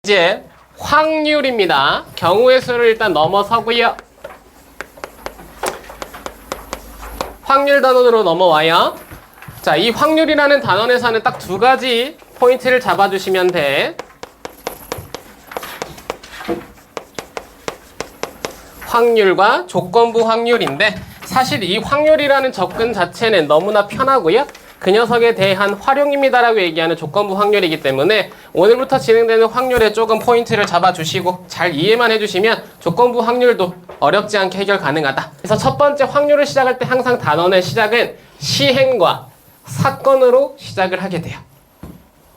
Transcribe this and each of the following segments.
이제 확률입니다. 경우의 수를 일단 넘어서고요. 확률 단원으로 넘어와요. 자, 이 확률이라는 단원에서는 딱 두 가지 포인트를 잡아주시면 돼. 확률과 조건부 확률인데 사실 이 확률이라는 접근 자체는 너무나 편하고요. 그 녀석에 대한 활용입니다라고 얘기하는 조건부 확률이기 때문에 오늘부터 진행되는 확률에 조금 포인트를 잡아주시고 잘 이해만 해주시면 조건부 확률도 어렵지 않게 해결 가능하다. 그래서 첫 번째 확률을 시작할 때 항상 단원의 시작은 시행과 사건으로 시작을 하게 돼요.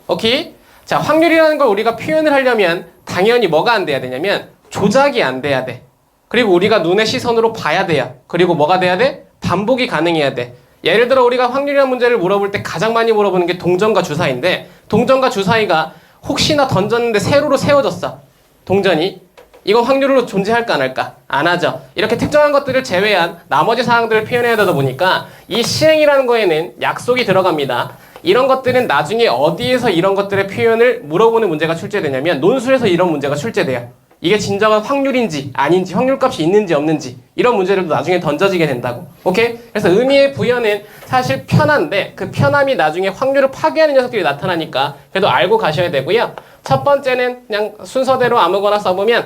오케이? 자, 확률이라는 걸 우리가 표현을 하려면 당연히 뭐가 안 돼야 되냐면 조작이 안 돼야 돼. 그리고 우리가 눈의 시선으로 봐야 돼요. 그리고 뭐가 돼야 돼? 반복이 가능해야 돼. 예를 들어 우리가 확률이라는 문제를 물어볼 때 가장 많이 물어보는 게 동전과 주사위인데 동전과 주사위가 혹시나 던졌는데 세로로 세워졌어. 동전이. 이건 확률로 존재할까 안 할까? 안 하죠. 이렇게 특정한 것들을 제외한 나머지 사항들을 표현해야 되다 보니까 이 시행이라는 거에는 약속이 들어갑니다. 이런 것들은 나중에 어디에서 이런 것들의 표현을 물어보는 문제가 출제되냐면 논술에서 이런 문제가 출제돼요. 이게 진정한 확률인지 아닌지 확률값이 있는지 없는지 이런 문제들도 나중에 던져지게 된다고. 오케이? 그래서 의미의 부여는 사실 편한데 그 편함이 나중에 확률을 파괴하는 녀석들이 나타나니까 그래도 알고 가셔야 되고요. 첫 번째는 그냥 순서대로 아무거나 써보면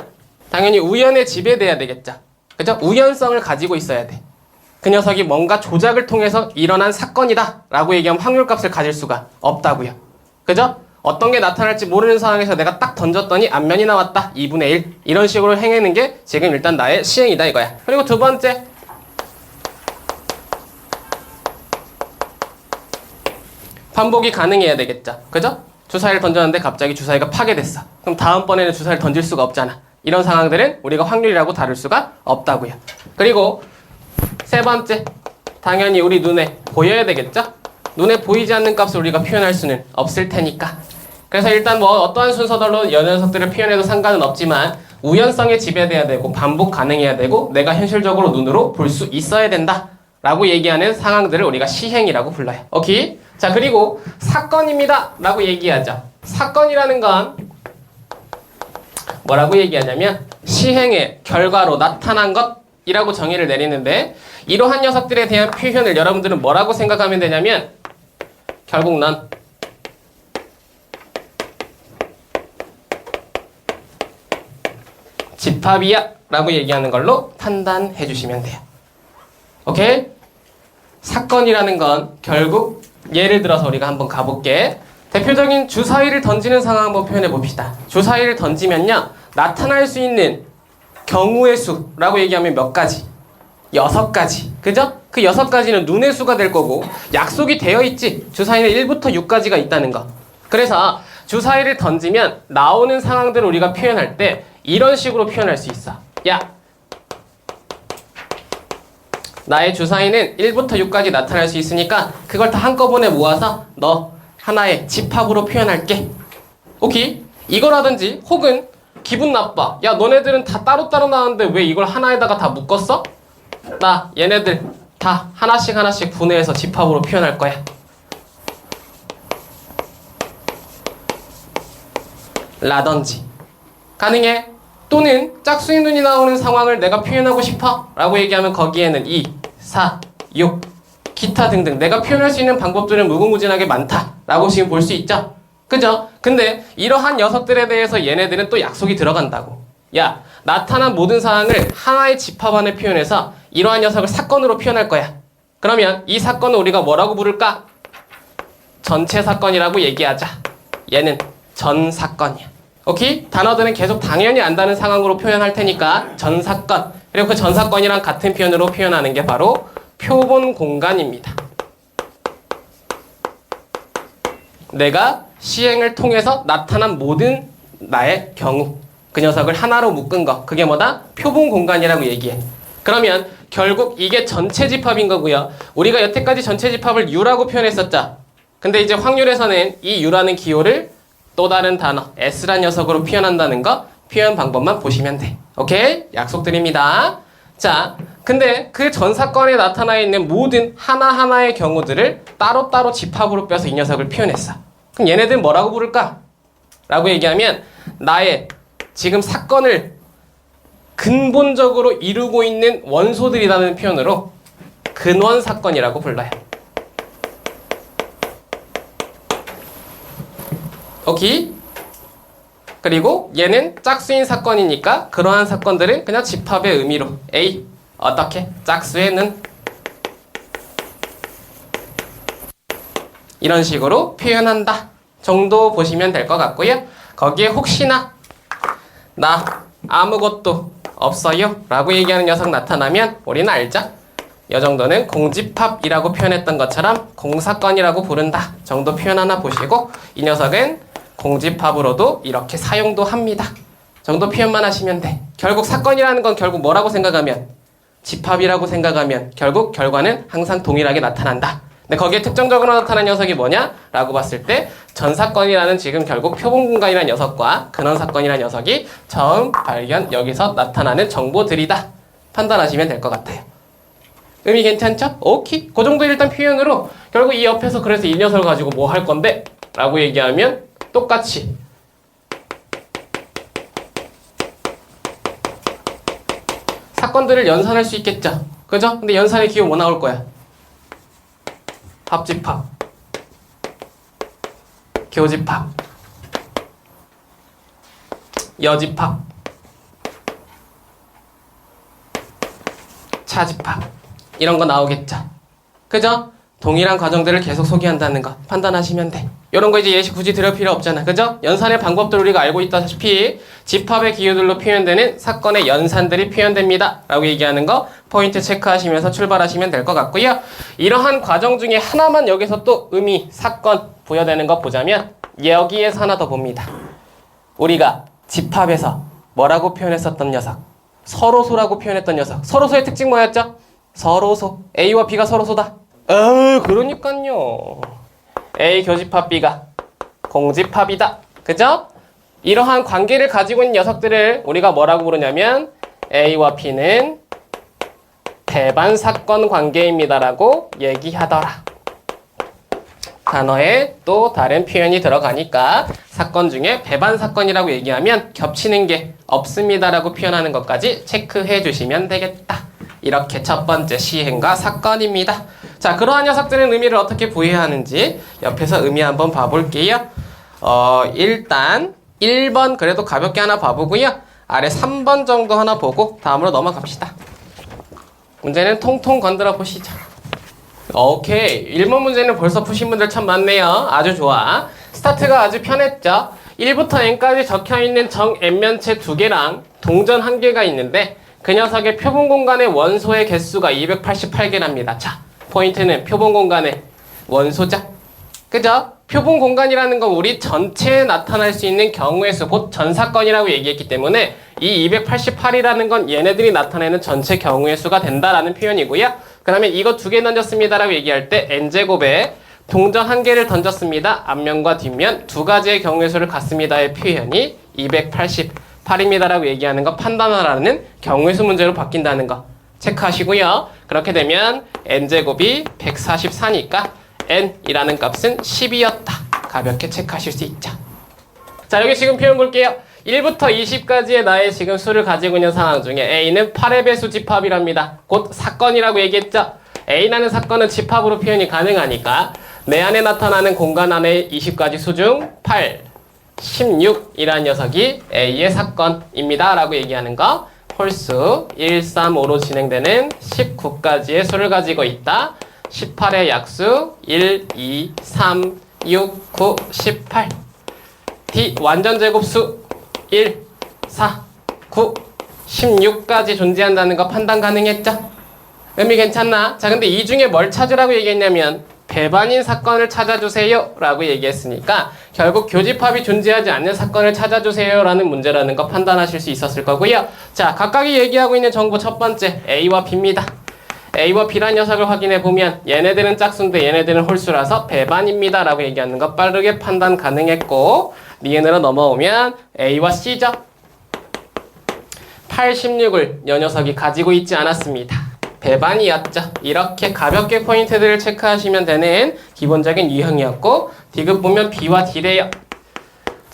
당연히 우연에 지배돼야 되겠죠. 그죠? 우연성을 가지고 있어야 돼. 그 녀석이 뭔가 조작을 통해서 일어난 사건이다 라고 얘기하면 확률값을 가질 수가 없다고요. 그죠? 어떤 게 나타날지 모르는 상황에서 내가 딱 던졌더니 앞면이 나왔다. 2분의 1. 이런 식으로 행하는 게 지금 일단 나의 시행이다 이거야. 그리고 두 번째. 반복이 가능해야 되겠죠. 그죠? 주사위를 던졌는데 갑자기 주사위가 파괴됐어. 그럼 다음번에는 주사위를 던질 수가 없잖아. 이런 상황들은 우리가 확률이라고 다룰 수가 없다고요. 그리고 세 번째. 당연히 우리 눈에 보여야 되겠죠? 눈에 보이지 않는 값을 우리가 표현할 수는 없을 테니까. 그래서 일단 뭐 어떠한 순서대로 여 녀석들을 표현해도 상관은 없지만 우연성에 지배돼야 되고 반복 가능해야 되고 내가 현실적으로 눈으로 볼 수 있어야 된다 라고 얘기하는 상황들을 우리가 시행이라고 불러요. 오케이? 자, 그리고 사건입니다 라고 얘기하죠. 사건이라는 건 뭐라고 얘기하냐면 시행의 결과로 나타난 것이라고 정의를 내리는데 이러한 녀석들에 대한 표현을 여러분들은 뭐라고 생각하면 되냐면 결국 넌 집합이야 라고 얘기하는 걸로 판단해 주시면 돼요. 오케이? 사건이라는 건 결국 예를 들어서 우리가 한번 가볼게. 대표적인 주사위를 던지는 상황 한번 표현해 봅시다. 주사위를 던지면요 나타날 수 있는 경우의 수라고 얘기하면 몇 가지? 6가지. 그죠? 그 6가지는 눈의 수가 될 거고 약속이 되어 있지. 주사위는 1부터 6까지가 있다는 거. 그래서 주사위를 던지면 나오는 상황들을 우리가 표현할 때 이런 식으로 표현할 수 있어. 야, 나의 주사위는 1부터 6까지 나타날 수 있으니까 그걸 다 한꺼번에 모아서 너 하나의 집합으로 표현할게. 오케이? 이거라든지 혹은 기분 나빠. 야, 너네들은 다 따로따로 나왔는데 왜 이걸 하나에다가 다 묶었어? 나 얘네들 다 하나씩 하나씩 분해해서 집합으로 표현할 거야. 라든지 가능해. 또는 짝수의 눈이 나오는 상황을 내가 표현하고 싶어 라고 얘기하면 거기에는 2, 4, 6 기타 등등 내가 표현할 수 있는 방법들은 무궁무진하게 많다 라고 지금 볼 수 있죠. 그죠? 근데 이러한 녀석들에 대해서 얘네들은 또 약속이 들어간다고. 야, 나타난 모든 상황을 하나의 집합 안에 표현해서 이러한 녀석을 사건으로 표현할 거야. 그러면 이 사건을 우리가 뭐라고 부를까? 전체 사건이라고 얘기하자. 얘는 전 사건이야. 오케이? 단어들은 계속 당연히 안다는 상황으로 표현할 테니까 전 사건. 그리고 그 전 사건이랑 같은 표현으로 표현하는 게 바로 표본 공간입니다. 내가 시행을 통해서 나타난 모든 나의 경우 그 녀석을 하나로 묶은 거 그게 뭐다? 표본 공간이라고 얘기해. 그러면 결국 이게 전체 집합인 거고요. 우리가 여태까지 전체 집합을 U라고 표현했었죠. 근데 이제 확률에서는 이 U라는 기호를 또 다른 단어 S란 녀석으로 표현한다는 거 표현 방법만 보시면 돼. 오케이? 약속드립니다. 자, 근데 그 전 사건에 나타나 있는 모든 하나하나의 경우들을 따로따로 집합으로 빼서 이 녀석을 표현했어. 그럼 얘네들 뭐라고 부를까? 라고 얘기하면 나의 지금 사건을 근본적으로 이루고 있는 원소들이라는 표현으로 근원사건이라고 불러요. 오케이? 그리고 얘는 짝수인 사건이니까 그러한 사건들은 그냥 집합의 의미로 A 어떻게? 짝수의 는 이런 식으로 표현한다 정도 보시면 될 것 같고요. 거기에 혹시나 나 아무것도 없어요 라고 얘기하는 녀석 나타나면 우리는 알죠? 이 정도는 공집합이라고 표현했던 것처럼 공사건이라고 부른다 정도 표현 하나 보시고 이 녀석은 공집합으로도 이렇게 사용도 합니다 정도 표현만 하시면 돼. 결국 사건이라는 건 결국 뭐라고 생각하면 집합이라고 생각하면 결국 결과는 항상 동일하게 나타난다. 근데 거기에 특정적으로 나타난 녀석이 뭐냐? 라고 봤을 때 전사건이라는 지금 결국 표본공간이라는 녀석과 근원사건이라는 녀석이 처음 발견 여기서 나타나는 정보들이다. 판단하시면 될 것 같아요. 의미 괜찮죠? 오케이. 그 정도 일단 표현으로 결국 이 옆에서 그래서 이 녀석을 가지고 뭐 할 건데? 라고 얘기하면 똑같이 사건들을 연산할 수 있겠죠? 그죠? 근데 연산의 기호 뭐 나올 거야? 합집합, 교집합, 여집합, 차집합 이런 거 나오겠죠? 그죠? 동일한 과정들을 계속 소개한다는 거 판단하시면 돼. 이런 거 이제 예시 굳이 들을 필요 없잖아. 그죠? 연산의 방법들 우리가 알고 있다시피 집합의 기호들로 표현되는 사건의 연산들이 표현됩니다. 라고 얘기하는 거 포인트 체크하시면서 출발하시면 될 것 같고요. 이러한 과정 중에 하나만 여기서 또 의미, 사건 부여되는 거 보자면 여기에서 하나 더 봅니다. 우리가 집합에서 뭐라고 표현했었던 녀석? 서로소라고 표현했던 녀석. 서로소의 특징 뭐였죠? 서로소. A와 B가 서로소다. 그러니까요. A 교집합 B가 공집합이다. 그죠? 이러한 관계를 가지고 있는 녀석들을 우리가 뭐라고 부르냐면 A와 B는 배반사건 관계입니다라고 얘기하더라. 단어에 또 다른 표현이 들어가니까 사건 중에 배반사건이라고 얘기하면 겹치는 게 없습니다라고 표현하는 것까지 체크해 주시면 되겠다. 이렇게 첫 번째 시행과 사건입니다. 자, 그러한 녀석들은 의미를 어떻게 부여하는지 옆에서 의미 한번 봐볼게요. 일단 1번 그래도 가볍게 하나 봐보고요. 아래 3번 정도 하나 보고 다음으로 넘어갑시다. 문제는 통통 건드려 보시죠. 오케이. 1번 문제는 벌써 푸신 분들 참 많네요. 아주 좋아. 스타트가 아주 편했죠. 1부터 n까지 적혀있는 정 n면체 2개랑 동전 1개가 있는데 그 녀석의 표본 공간의 원소의 개수가 288개랍니다. 자, 포인트는 표본 공간의 원소죠. 그죠? 표본 공간이라는 건 우리 전체에 나타날 수 있는 경우의 수, 곧 전사건이라고 얘기했기 때문에 이 288이라는 건 얘네들이 나타내는 전체 경우의 수가 된다라는 표현이고요. 그 다음에 이거 2개 던졌습니다라고 얘기할 때 n제곱에 동전 1개를 던졌습니다. 앞면과 뒷면 2가지의 경우의 수를 갖습니다의 표현이 288입니다라고 얘기하는 거 판단하라는 경우의 수 문제로 바뀐다는 거 체크하시고요. 그렇게 되면 n제곱이 144니까 n이라는 값은 10이었다. 가볍게 체크하실 수 있죠. 자, 여기 지금 표현 볼게요. 1부터 20까지의 나의 지금 수를 가지고 있는 상황 중에 A는 8의 배수 집합이랍니다. 곧 사건이라고 얘기했죠. A라는 사건은 집합으로 표현이 가능하니까 내 안에 나타나는 공간 안에 20가지 수 중 8, 16이라는 녀석이 A의 사건입니다. 라고 얘기하는 거. 홀수 1, 3, 5로 진행되는 19가지의 수를 가지고 있다. 18의 약수 1, 2, 3, 6, 9, 18. D 완전 제곱수 1, 4, 9, 16까지 존재한다는 거 판단 가능했죠? 의미 괜찮나? 자, 근데 이 중에 뭘 찾으라고 얘기했냐면 배반인 사건을 찾아주세요 라고 얘기했으니까 결국 교집합이 존재하지 않는 사건을 찾아주세요 라는 문제라는 거 판단하실 수 있었을 거고요. 자, 각각이 얘기하고 있는 정보 첫 번째 A와 B입니다. A와 B란 녀석을 확인해 보면 얘네들은 짝수인데 얘네들은 홀수라서 배반입니다 라고 얘기하는 거 빠르게 판단 가능했고, 니은으로 넘어오면 A와 C죠. 86을 이 녀석이 가지고 있지 않았습니다. 배반이었죠. 이렇게 가볍게 포인트들을 체크하시면 되는 기본적인 유형이었고, 디귿 보면 B와 D래요.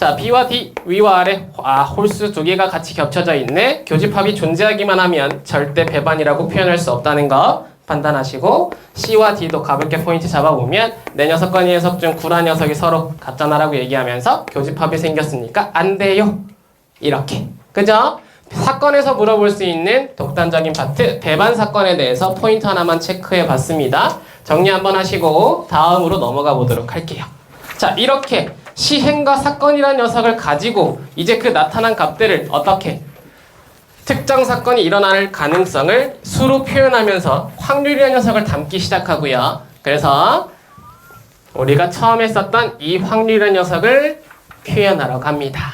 자, B와 D, 위와 아래 홀수 두 개가 같이 겹쳐져 있네. 교집합이 존재하기만 하면 절대 배반이라고 표현할 수 없다는 거 판단하시고, C와 D도 가볍게 포인트 잡아보면 내 녀석과 이 녀석 중 구라 녀석이 서로 같잖아라고 얘기하면서 교집합이 생겼으니까 안 돼요. 이렇게. 그죠? 사건에서 물어볼 수 있는 독단적인 파트, 배반 사건에 대해서 포인트 하나만 체크해 봤습니다. 정리 한번 하시고 다음으로 넘어가 보도록 할게요. 자, 이렇게 시행과 사건이라는 녀석을 가지고 이제 그 나타난 값들을 어떻게 특정 사건이 일어날 가능성을 수로 표현하면서 확률이라는 녀석을 담기 시작하고요. 그래서 우리가 처음에 썼던 이 확률이라는 녀석을 표현하러 갑니다.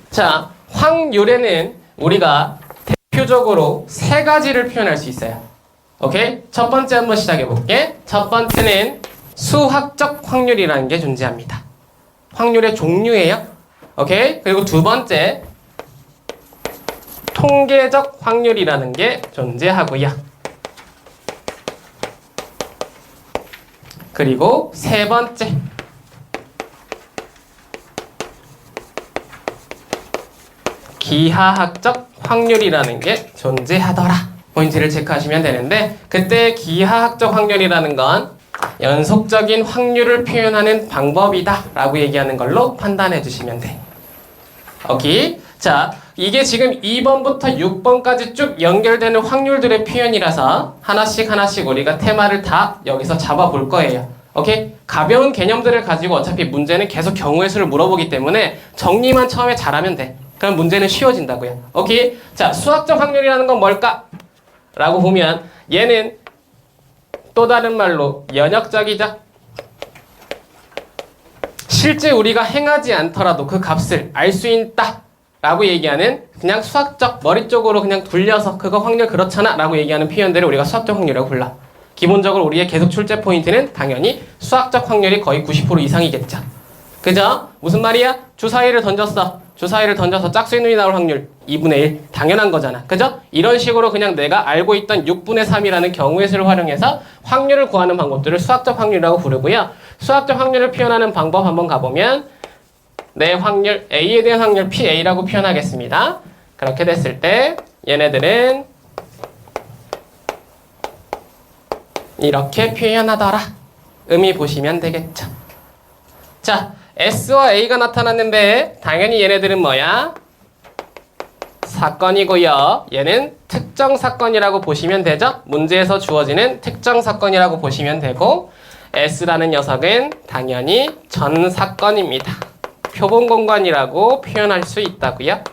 자, 확률에는 우리가 대표적으로 세 가지를 표현할 수 있어요. 오케이? 첫 번째 한번 시작해 볼게. 첫 번째는 수학적 확률이라는 게 존재합니다. 확률의 종류예요. 오케이? 그리고 두 번째, 통계적 확률이라는 게 존재하고요. 그리고 세 번째, 기하학적 확률이라는 게 존재하더라. 포인트를 체크하시면 되는데, 그때 기하학적 확률이라는 건 연속적인 확률을 표현하는 방법이다 라고 얘기하는 걸로 판단해 주시면 돼. 오케이? 자, 이게 지금 2번부터 6번까지 쭉 연결되는 확률들의 표현이라서 하나씩 우리가 테마를 다 여기서 잡아볼 거예요. 오케이? 가벼운 개념들을 가지고 어차피 문제는 계속 경우의 수를 물어보기 때문에 정리만 처음에 잘하면 돼. 그럼 문제는 쉬워진다고요. 오케이? 자, 수학적 확률이라는 건 뭘까? 라고 보면 얘는 또 다른 말로 연역적이죠. 실제 우리가 행하지 않더라도 그 값을 알 수 있다 라고 얘기하는 그냥 수학적 머리 쪽으로 그냥 돌려서 그거 확률 그렇잖아 라고 얘기하는 표현들을 우리가 수학적 확률이라고 불러. 기본적으로 우리의 계속 출제 포인트는 당연히 수학적 확률이 거의 90% 이상이겠죠. 그죠? 무슨 말이야? 주사위를 던졌어. 주사위를 던져서 짝수의 눈이 나올 확률 2분의 1. 당연한 거잖아. 그죠? 이런 식으로 그냥 내가 알고 있던 6분의 3이라는 경우의 수를 활용해서 확률을 구하는 방법들을 수학적 확률이라고 부르고요. 수학적 확률을 표현하는 방법 한번 가보면 내 확률, A에 대한 확률 PA라고 표현하겠습니다. 그렇게 됐을 때 얘네들은 이렇게 표현하더라. 의미 보시면 되겠죠. 자, S와 A가 나타났는데 당연히 얘네들은 뭐야? 사건이고요. 얘는 특정 사건이라고 보시면 되죠. 문제에서 주어지는 특정 사건이라고 보시면 되고, S라는 녀석은 당연히 전 사건입니다. 표본 공간이라고 표현할 수 있다고요.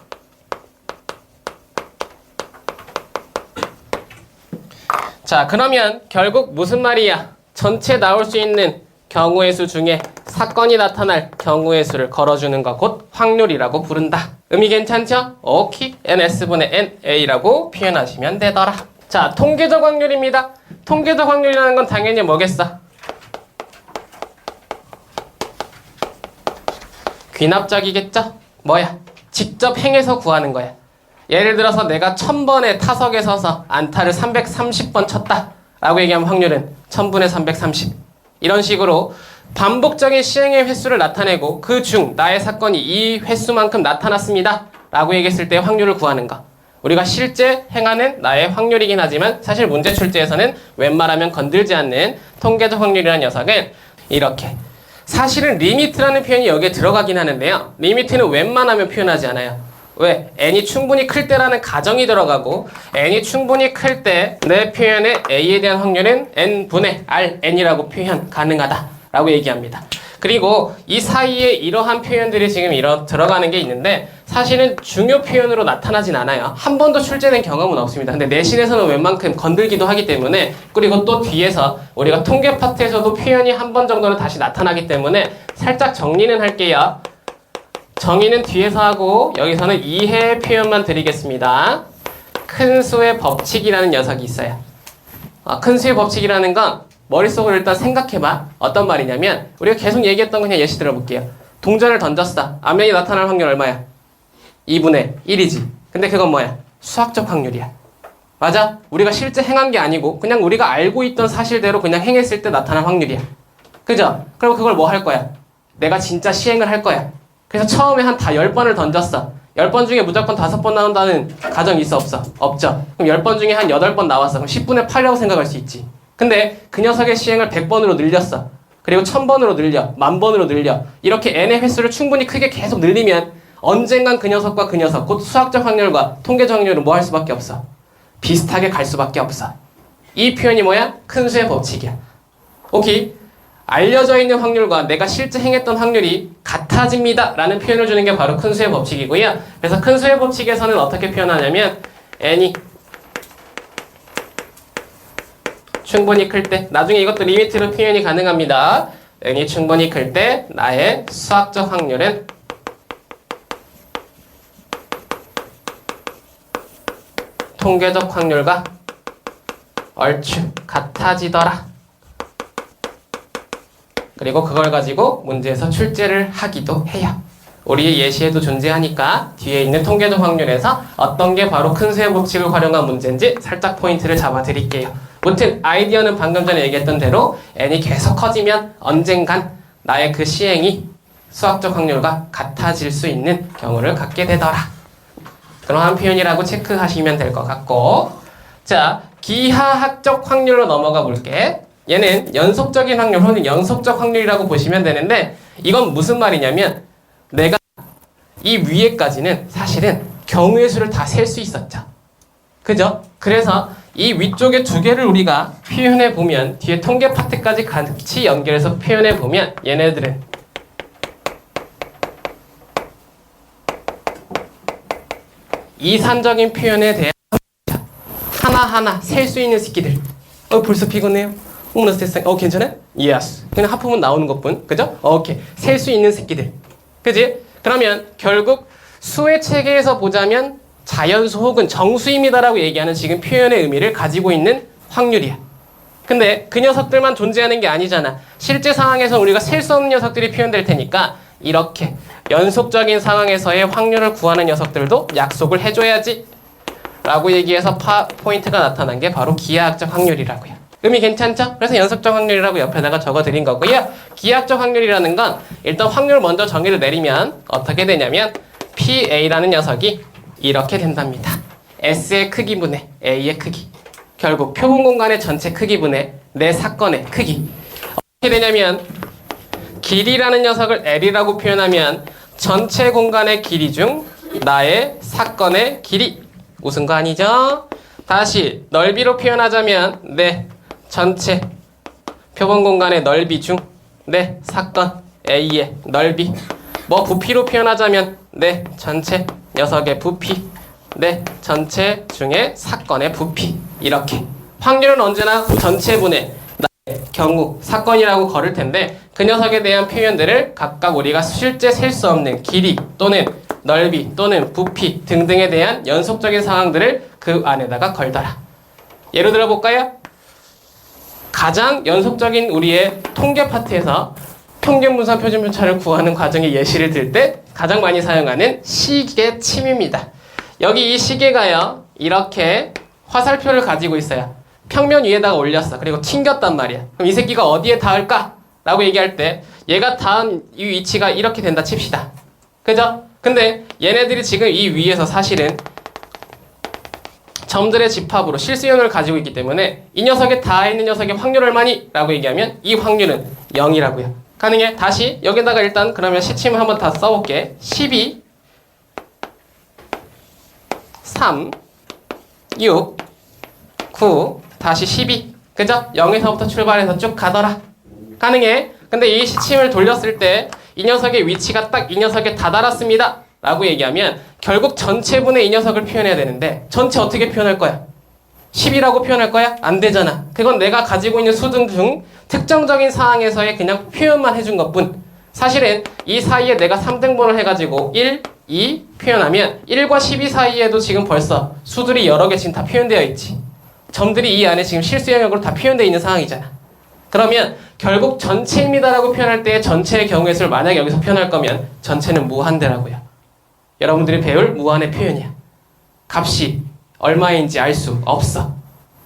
자, 그러면 결국 무슨 말이야? 전체 나올 수 있는 경우의 수 중에 사건이 나타날 경우의 수를 걸어주는 거 곧 확률이라고 부른다. 의미 괜찮죠? 오케이. NS분의 NA라고 표현하시면 되더라. 자, 통계적 확률입니다. 통계적 확률이라는 건 당연히 뭐겠어? 귀납적이겠죠? 뭐야? 직접 행해서 구하는 거야. 예를 들어서 내가 1000번의 타석에 서서 안타를 330번 쳤다 라고 얘기하면 확률은 1000분의 330. 이런 식으로 반복적인 시행의 횟수를 나타내고 그 중 나의 사건이 이 횟수만큼 나타났습니다 라고 얘기했을 때 확률을 구하는 거. 우리가 실제 행하는 나의 확률이긴 하지만 사실 문제 출제에서는 웬만하면 건들지 않는 통계적 확률이라는 녀석은 이렇게, 사실은 리미트라는 표현이 여기에 들어가긴 하는데요. 리미트는 웬만하면 표현하지 않아요. 왜? n이 충분히 클 때라는 가정이 들어가고, n이 충분히 클 때 내 표현의 a에 대한 확률은 n분의 Rn이라고 표현 가능하다 라고 얘기합니다. 그리고 이 사이에 이러한 표현들이 지금 들어가는 게 있는데 사실은 중요 표현으로 나타나진 않아요. 한 번도 출제된 경험은 없습니다. 근데 내신에서는 웬만큼 건들기도 하기 때문에, 그리고 또 뒤에서 우리가 통계 파트에서도 표현이 한 번 정도는 다시 나타나기 때문에 살짝 정리는 할게요. 정의는 뒤에서 하고 여기서는 이해 표현만 드리겠습니다. 큰 수의 법칙이라는 녀석이 있어요. 큰 수의 법칙이라는 건 머릿속으로 일단 생각해봐. 어떤 말이냐면 우리가 계속 얘기했던 거 그냥 예시 들어볼게요. 동전을 던졌어. 앞면이 나타날 확률 얼마야? 2분의 1이지. 근데 그건 뭐야? 수학적 확률이야. 맞아? 우리가 실제 행한 게 아니고 그냥 우리가 알고 있던 사실대로 그냥 행했을 때 나타날 확률이야. 그죠? 그럼 그걸 뭐 할 거야? 내가 진짜 시행을 할 거야. 그래서 처음에 한 다 10번을 던졌어. 10번 중에 무조건 5번 나온다는 가정이 있어 없어? 없죠. 그럼 10번 중에 한 8번 나왔어. 그럼 10분의 8이라고 생각할 수 있지. 근데 그 녀석의 시행을 100번으로 늘렸어. 그리고 1000번으로 늘려, 10,000번으로 늘려. 이렇게 n의 횟수를 충분히 크게 계속 늘리면 언젠간 그 녀석과 그 녀석, 곧 수학적 확률과 통계적 확률은 뭐 할 수밖에 없어? 비슷하게 갈 수밖에 없어. 이 표현이 뭐야? 큰 수의 법칙이야. 오케이? 알려져 있는 확률과 내가 실제 행했던 확률이 같아집니다 라는 표현을 주는 게 바로 큰 수의 법칙이고요. 그래서 큰 수의 법칙에서는 어떻게 표현하냐면 n이 충분히 클 때, 나중에 이것도 리미트로 표현이 가능합니다. n이 충분히 클 때 나의 수학적 확률은 통계적 확률과 얼추 같아지더라. 그리고 그걸 가지고 문제에서 출제를 하기도 해요. 우리의 예시에도 존재하니까 뒤에 있는 통계적 확률에서 어떤 게 바로 큰 수의 법칙을 활용한 문제인지 살짝 포인트를 잡아드릴게요. 무튼 아이디어는 방금 전에 얘기했던 대로 n이 계속 커지면 언젠간 나의 그 시행이 수학적 확률과 같아질 수 있는 경우를 갖게 되더라. 그러한 표현이라고 체크하시면 될 것 같고, 자, 기하학적 확률로 넘어가 볼게. 얘는 연속적인 확률 혹은 연속적 확률이라고 보시면 되는데, 이건 무슨 말이냐면 내가 이 위에까지는 사실은 경우의 수를 다 셀 수 있었죠. 그죠? 그래서 이 위쪽에 두 개를 우리가 표현해 보면, 뒤에 통계 파트까지 같이 연결해서 표현해 보면 얘네들은 이산적인 표현에 대한 하나하나 셀 수 있는 새끼들. 벌써 피곤해요? 어머나 세상에. 괜찮아? 예스. 그냥 하품은 나오는 것뿐. 그죠? 오케이. 셀 수 있는 새끼들. 그지? 그러면 결국 수의 체계에서 보자면 자연수 혹은 정수입니다라고 얘기하는 지금 표현의 의미를 가지고 있는 확률이야. 근데 그 녀석들만 존재하는 게 아니잖아. 실제 상황에서 우리가 셀 수 없는 녀석들이 표현될 테니까 이렇게 연속적인 상황에서의 확률을 구하는 녀석들도 약속을 해줘야지 라고 얘기해서 포인트가 나타난 게 바로 기하학적 확률이라고요. 의미 괜찮죠? 그래서 연속적 확률이라고 옆에다가 적어드린 거고요. 기하학적 확률이라는 건 일단 확률 먼저 정의를 내리면 어떻게 되냐면 PA라는 녀석이 이렇게 된답니다. S의 크기분의 A의 크기. 결국 표본 공간의 전체 크기분의 내 사건의 크기. 어떻게 되냐면 길이라는 녀석을 L이라고 표현하면 전체 공간의 길이 중 나의 사건의 길이. 웃은 거 아니죠? 다시 넓이로 표현하자면 내 전체 표본 공간의 넓이 중 내 사건 A의 넓이. 부피로 표현하자면 내 전체 녀석의 부피. 내 전체 중에 사건의 부피. 이렇게 확률은 언제나 전체분의 나의 경우 사건이라고 걸을 텐데, 그 녀석에 대한 표현들을 각각 우리가 실제 셀 수 없는 길이 또는 넓이 또는 부피 등등에 대한 연속적인 상황들을 그 안에다가 걸더라. 예를 들어 볼까요? 가장 연속적인 우리의 통계 파트에서 평균 분산 표준 편차를 구하는 과정의 예시를 들 때 가장 많이 사용하는 시계침입니다. 여기 이 시계가요, 이렇게 화살표를 가지고 있어요. 평면 위에다가 올렸어. 그리고 튕겼단 말이야. 그럼 이 새끼가 어디에 닿을까? 라고 얘기할 때 얘가 닿은 이 위치가 이렇게 된다 칩시다. 그죠? 근데 얘네들이 지금 이 위에서 사실은 점들의 집합으로 실수연을 가지고 있기 때문에 이 녀석에 닿아 있는 녀석의 확률 얼마니? 라고 얘기하면 이 확률은 0이라고요. 가능해? 다시 여기다가 일단 그러면 시침을 한번 다 써볼게. 12 3 6 9 다시 12. 그죠? 0에서부터 출발해서 쭉 가더라. 가능해? 근데 이 시침을 돌렸을 때 이 녀석의 위치가 딱 이 녀석에 다다랐습니다 라고 얘기하면 결국 전체분의 이 녀석을 표현해야 되는데, 전체 어떻게 표현할 거야? 10이라고 표현할 거야? 안 되잖아. 그건 내가 가지고 있는 수등 중 특정적인 상황에서의 그냥 표현만 해준 것뿐. 사실은 이 사이에 내가 3등분을 해가지고 1, 2 표현하면 1과 12 사이에도 지금 벌써 수들이 여러 개 지금 다 표현되어 있지. 점들이 이 안에 지금 실수 영역으로 다 표현되어 있는 상황이잖아. 그러면 결국 전체입니다라고 표현할 때 전체의 경우의 수를 만약에 여기서 표현할 거면 전체는 무한대라고요. 여러분들이 배울 무한의 표현이야. 값이 얼마인지 알 수 없어.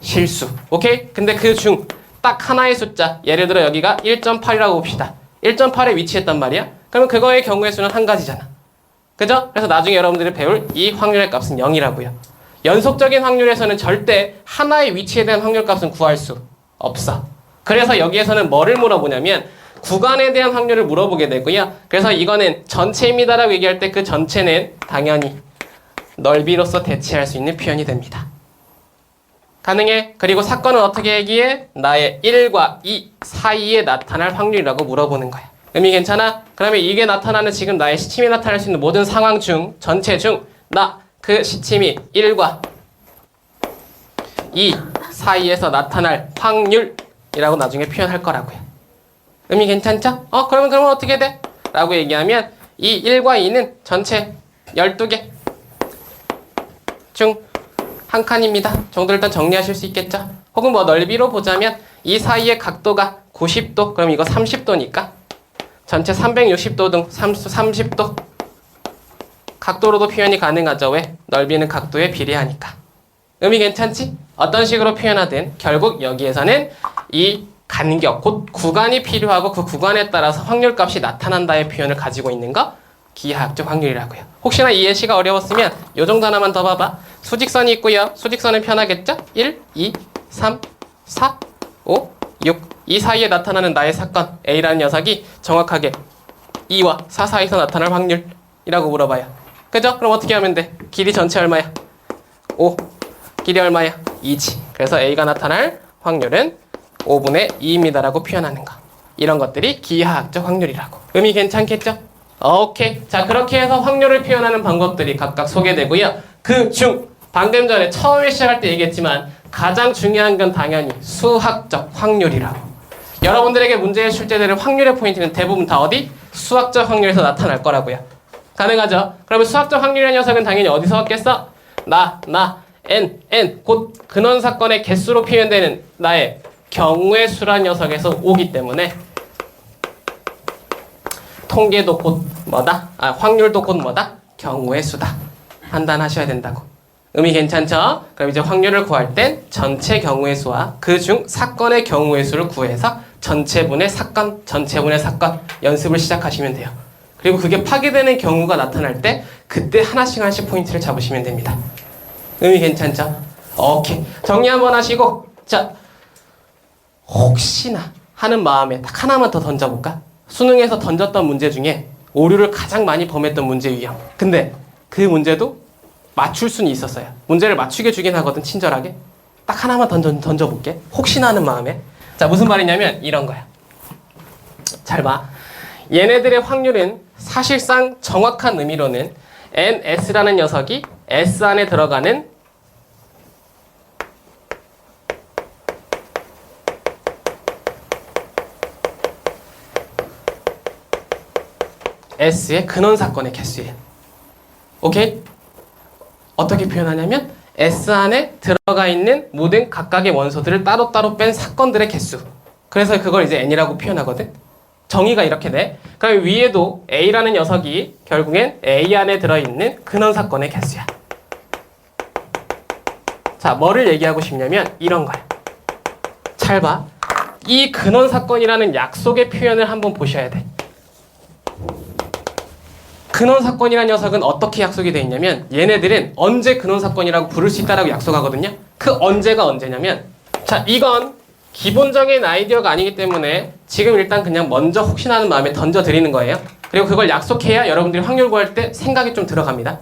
실수. 오케이? 근데 그 중 딱 하나의 숫자, 예를 들어 여기가 1.8이라고 봅시다. 1.8에 위치했단 말이야. 그러면 그거의 경우의 수는 한 가지잖아. 그죠? 그래서 나중에 여러분들이 배울 이 확률의 값은 0이라고요. 연속적인 확률에서는 절대 하나의 위치에 대한 확률 값은 구할 수 없어. 그래서 여기에서는 뭐를 물어보냐면 구간에 대한 확률을 물어보게 되고요. 그래서 이거는 전체입니다라고 얘기할 때 그 전체는 당연히 넓이로서 대체할 수 있는 표현이 됩니다. 가능해? 그리고 사건은 어떻게 얘기해? 나의 1과 2 사이에 나타날 확률이라고 물어보는 거야. 의미 괜찮아? 그러면 이게 나타나는 지금 나의 시침이 나타날 수 있는 모든 상황 중, 전체 중, 나 그 시침이 1과 2 사이에서 나타날 확률이라고 나중에 표현할 거라고요. 의미 괜찮죠? 그러면 어떻게 돼? 라고 얘기하면 이 1과 2는 전체 12개 중 한 칸입니다. 정도 일단 정리하실 수 있겠죠? 혹은 뭐 넓이로 보자면 이 사이의 각도가 90도, 그럼 이거 30도니까 전체 360도 등 30도 각도로도 표현이 가능하죠. 왜? 넓이는 각도에 비례하니까. 의미 괜찮지? 어떤 식으로 표현하든 결국 여기에서는 이 간격, 곧 구간이 필요하고 그 구간에 따라서 확률값이 나타난다의 표현을 가지고 있는 거 기하학적 확률이라고요. 혹시나 이 예시가 어려웠으면 이 정도 하나만 더 봐봐. 수직선이 있고요. 수직선은 편하겠죠? 1, 2, 3, 4, 5, 6. 이 사이에 나타나는 나의 사건 A라는 녀석이 정확하게 2와 4 사이에서 나타날 확률이라고 물어봐요. 그죠? 그럼 어떻게 하면 돼? 길이 전체 얼마야? 5. 길이 얼마야? 2지. 그래서 A가 나타날 확률은 5분의 2입니다라고 표현하는 거. 이런 것들이 기하학적 확률이라고. 의미 괜찮겠죠? 오케이. 자, 그렇게 해서 확률을 표현하는 방법들이 각각 소개되고요. 그 중 방금 전에 처음에 시작할 때 얘기했지만 가장 중요한 건 당연히 수학적 확률이라고. 여러분들에게 문제에 출제되는 확률의 포인트는 대부분 다 어디? 수학적 확률에서 나타날 거라고요. 가능하죠? 그러면 수학적 확률의 녀석은 당연히 어디서 왔겠어? n, 곧 근원 사건의 개수로 표현되는 나의 경우의 수란 녀석에서 오기 때문에 통계도 곧 뭐다? 확률도 곧 뭐다? 경우의 수다. 판단하셔야 된다고. 의미 괜찮죠? 그럼 이제 확률을 구할 땐 전체 경우의 수와 그 중 사건의 경우의 수를 구해서 전체분의 사건 연습을 시작하시면 돼요. 그리고 그게 파괴되는 경우가 나타날 때 그때 하나씩 포인트를 잡으시면 됩니다. 의미 괜찮죠? 오케이. 정리 한번 하시고, 자, 혹시나 하는 마음에 딱 하나만 더 던져볼까? 수능에서 던졌던 문제 중에 오류를 가장 많이 범했던 문제 유형. 근데 그 문제도 맞출 수는 있었어요. 문제를 맞추게 주긴 하거든, 친절하게. 딱 하나만 던져볼게. 혹시나 하는 마음에. 자, 무슨 말이냐면 이런 거야. 잘 봐. 얘네들의 확률은 사실상 정확한 의미로는 NS라는 녀석이 S 안에 들어가는 S의 근원 사건의 개수예요. 오케이? 어떻게 표현하냐면 S 안에 들어가 있는 모든 각각의 원소들을 따로따로 뺀 사건들의 개수. 그래서 그걸 이제 N이라고 표현하거든. 정의가 이렇게 돼. 그럼 위에도 A라는 녀석이 결국엔 A 안에 들어있는 근원 사건의 개수야. 자, 뭐를 얘기하고 싶냐면 이런 거야. 잘 봐. 이 근원 사건이라는 약속의 표현을 한번 보셔야 돼. 근원 사건이라는 녀석은 어떻게 약속이 돼 있냐면 얘네들은 언제 근원 사건이라고 부를 수 있다라고 약속하거든요. 그 언제가 언제냐면, 자, 이건 기본적인 아이디어가 아니기 때문에 지금 일단 그냥 먼저 혹시나 하는 마음에 던져드리는 거예요. 그리고 그걸 약속해야 여러분들이 확률 구할 때 생각이 좀 들어갑니다.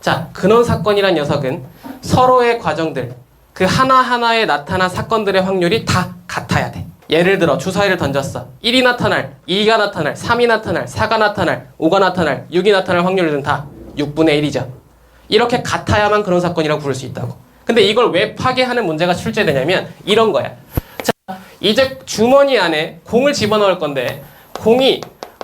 자, 근원 사건이란 녀석은 서로의 과정들, 그 하나하나에 나타난 사건들의 확률이 다 같아야 돼. 예를 들어 주사위를 던졌어. 1이 나타날, 2가 나타날, 3이 나타날, 4가 나타날, 5가 나타날, 6이 나타날 확률은 다 6분의 1이죠. 이렇게 같아야만 그런 사건이라고 부를 수 있다고. 근데 이걸 왜 파괴하는 문제가 출제되냐면 이런 거야. 자, 이제 주머니 안에 공을 집어넣을 건데 공이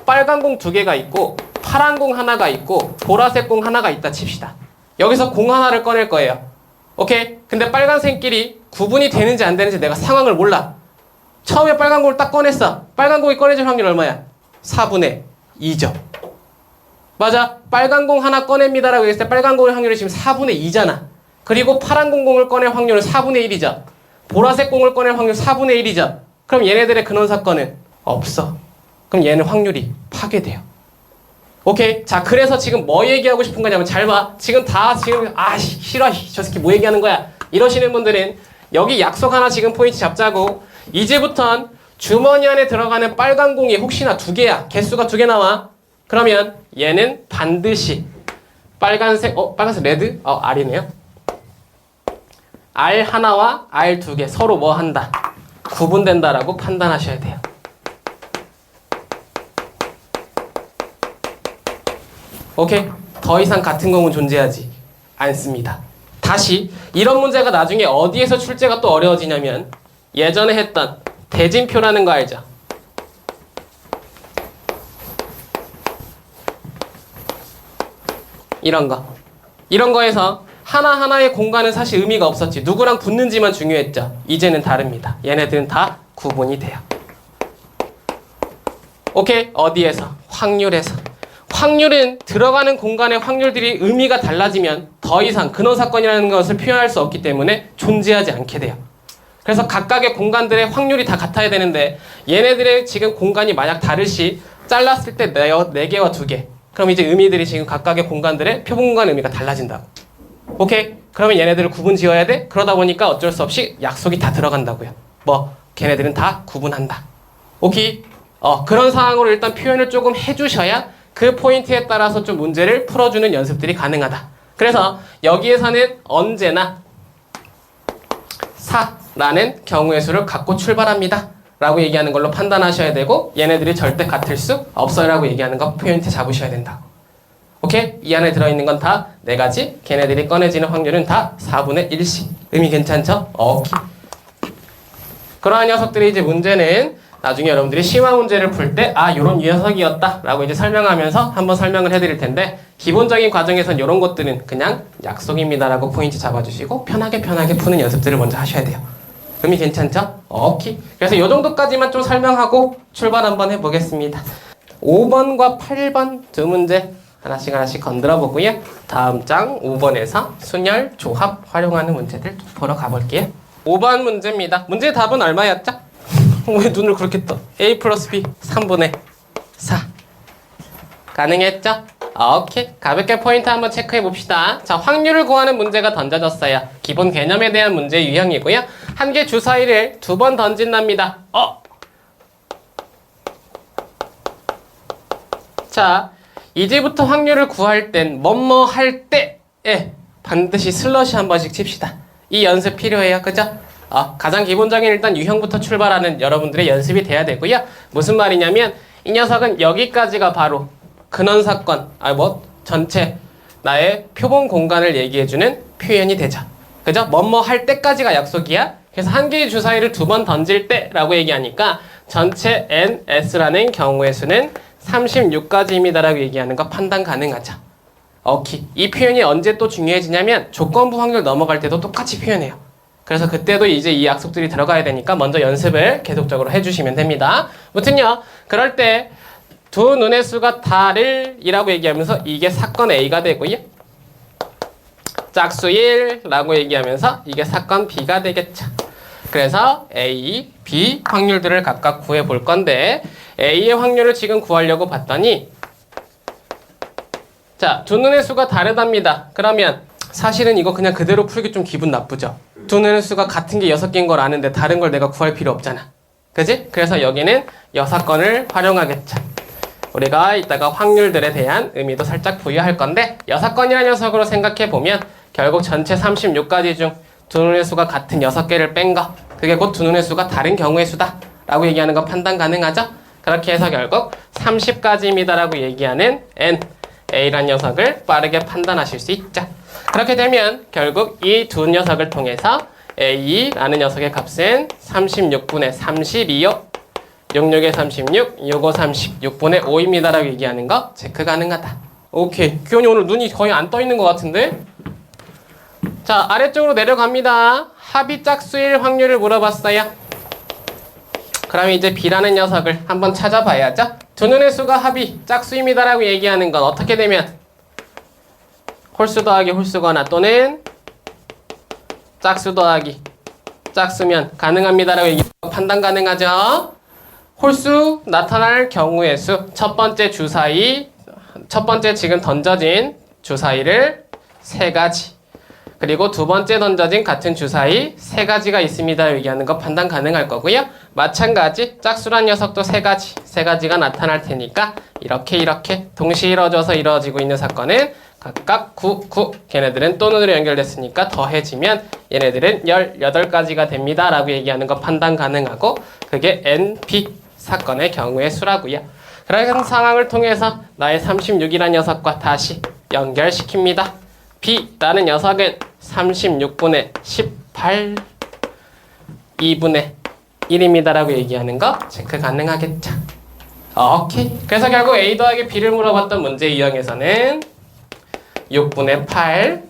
빨간 공 2개가 있고 파란 공 하나가 있고 보라색 공 하나가 있다 칩시다. 여기서 공 하나를 꺼낼 거예요. 오케이? 근데 빨간색끼리 구분이 되는지 안 되는지 내가 상황을 몰라. 처음에 빨간 공을 딱 꺼냈어. 빨간 공이 꺼내질 확률 얼마야? 4분의 2죠. 맞아. 빨간 공 하나 꺼냅니다라고 했을 때 빨간 공의 확률이 지금 4분의 2잖아. 그리고 파란 공을 꺼낼 확률은 4분의 1이죠. 보라색 공을 꺼낼 확률 4분의 1이죠. 그럼 얘네들의 근원 사건은 없어. 그럼 얘는 확률이 파괴돼요. 오케이. 자, 그래서 지금 뭐 얘기하고 싶은 거냐면 잘 봐. 지금 싫어. 저 새끼 뭐 얘기하는 거야. 이러시는 분들은 여기 약속 하나 지금 포인트 잡자고. 이제부턴 주머니 안에 들어가는 빨간 공이 혹시나 2개야. 개수가 2개 나와. 그러면 얘는 반드시 빨간색 레드? R이네요. R 하나와 R 2개 서로 뭐 한다? 구분된다라고 판단하셔야 돼요. 오케이? 더 이상 같은 공은 존재하지 않습니다. 다시 이런 문제가 나중에 어디에서 출제가 또 어려워지냐면 예전에 했던 대진표라는 거 알죠? 이런 거에서 하나하나의 공간은 사실 의미가 없었지. 누구랑 붙는지만 중요했죠. 이제는 다릅니다. 얘네들은 다 구분이 돼요. 오케이? 어디에서? 확률에서. 확률은 들어가는 공간의 확률들이 의미가 달라지면 더 이상 근원사건이라는 것을 표현할 수 없기 때문에 존재하지 않게 돼요. 그래서 각각의 공간들의 확률이 다 같아야 되는데 얘네들의 지금 공간이 만약 다를 시 잘랐을 때 4개와 2개. 그럼 이제 의미들이 지금 각각의 공간들의 표본공간 의미가 달라진다고. 오케이? 그러면 얘네들을 구분 지어야 돼? 그러다 보니까 어쩔 수 없이 약속이 다 들어간다고요. 걔네들은 다 구분한다. 오케이? 그런 상황으로 일단 표현을 조금 해주셔야 그 포인트에 따라서 좀 문제를 풀어주는 연습들이 가능하다. 그래서 여기에서는 언제나 4라는 경우의 수를 갖고 출발합니다. 라고 얘기하는 걸로 판단하셔야 되고 얘네들이 절대 같을 수 없어요 라고 얘기하는 거 포인트 잡으셔야 된다. 오케이? 이 안에 들어있는 건 다 4가지. 걔네들이 꺼내지는 확률은 다 4분의 1씩. 의미 괜찮죠? 오케이. 그러한 녀석들이 이제 문제는 나중에 여러분들이 심화 문제를 풀 때 요런 녀석이었다 라고 이제 설명하면서 한번 설명을 해드릴 텐데 기본적인 과정에선 요런 것들은 그냥 약속입니다 라고 포인트 잡아주시고 편하게 푸는 연습들을 먼저 하셔야 돼요. 의미 괜찮죠? 오케이. 그래서 요 정도까지만 좀 설명하고 출발 한번 해보겠습니다. 5번과 8번 두 문제 하나씩 건드려 보고요. 다음 장 5번에서 순열, 조합 활용하는 문제들 보러 가볼게요. 5번 문제입니다. 문제 답은 얼마였죠? 왜 눈을 그렇게 떠? A 플러스 B 3분의 4 가능했죠? 오케이. 가볍게 포인트 한번 체크해 봅시다. 자, 확률을 구하는 문제가 던져졌어요. 기본 개념에 대한 문제 유형이고요. 한 개 주사위를 2번 던진답니다. 자, 이제부터 확률을 구할 땐 뭐뭐 할 때에 반드시 슬러시 한 번씩 칩시다. 이 연습 필요해요. 그죠? 가장 기본적인 일단 유형부터 출발하는 여러분들의 연습이 돼야 되고요. 무슨 말이냐면 이 녀석은 여기까지가 바로 근원사건, 전체 나의 표본 공간을 얘기해주는 표현이 되죠. 그죠? 뭐뭐 할 때까지가 약속이야. 그래서 한 개의 주사위를 2번 던질 때라고 얘기하니까 전체 NS라는 경우의 수는 36가지입니다라고 얘기하는 거 판단 가능하죠. 오케이. 이 표현이 언제 또 중요해지냐면 조건부 확률 넘어갈 때도 똑같이 표현해요. 그래서 그때도 이제 이 약속들이 들어가야 되니까 먼저 연습을 계속적으로 해주시면 됩니다. 무튼요, 그럴 때 두 눈의 수가 다를 이라고 얘기하면서 이게 사건 A가 되고요. 짝수 1라고 얘기하면서 이게 사건 B가 되겠죠. 그래서 A, B 확률들을 각각 구해 볼 건데 A의 확률을 지금 구하려고 봤더니 자, 두 눈의 수가 다르답니다. 그러면 사실은 이거 그냥 그대로 풀기 좀 기분 나쁘죠. 두 눈의 수가 같은 게 6개인 걸 아는데 다른 걸 내가 구할 필요 없잖아. 그지? 그래서 여기는 여사건을 활용하겠죠. 우리가 이따가 확률들에 대한 의미도 살짝 부여할 건데 여사건이라는 녀석으로 생각해보면 결국 전체 36가지 중 두 눈의 수가 같은 6개를 뺀 거, 그게 곧 두 눈의 수가 다른 경우의 수다 라고 얘기하는 거 판단 가능하죠? 그렇게 해서 결국 30가지입니다 라고 얘기하는 N, A란 녀석을 빠르게 판단하실 수 있죠. 그렇게 되면 결국 이 두 녀석을 통해서 A라는 녀석의 값은 36분의 32요. 66에 36, 요거 36분의 5입니다 라고 얘기하는 거 체크 가능하다. 오케이. 규현이 오늘 눈이 거의 안 떠 있는 것 같은데? 자, 아래쪽으로 내려갑니다. 합이 짝수일 확률을 물어봤어요. 그럼 이제 B라는 녀석을 한번 찾아봐야죠. 두 눈의 수가 합이 짝수입니다 라고 얘기하는 건 어떻게 되면 홀수 더하기 홀수거나 또는 짝수 더하기 짝수면 가능합니다 라고 얘기하는 거 판단 가능하죠. 홀수 나타날 경우의 수 첫 번째 주사위 첫 번째 지금 던져진 주사위를 3가지, 그리고 두 번째 던져진 같은 주사위 3가지가 있습니다. 얘기하는 거 판단 가능할 거고요. 마찬가지 짝수란 녀석도 3가지, 3가지가 나타날 테니까 이렇게 동시에 이루어져서 이루어지고 있는 사건은 각각 9, 9. 걔네들은 또는으로 연결됐으니까 더해지면 얘네들은 18가지가 됩니다. 라고 얘기하는 거 판단 가능하고, 그게 NP 사건의 경우의 수라고요. 그런 상황을 통해서 나의 36이라는 녀석과 다시 연결시킵니다. B라는 녀석은 36분의 18 2분의 1입니다. 라고 얘기하는 거 체크 가능하겠죠. 오케이. 그래서 결국 A 더하기 B를 물어봤던 문제 유형에서는 6분의 8,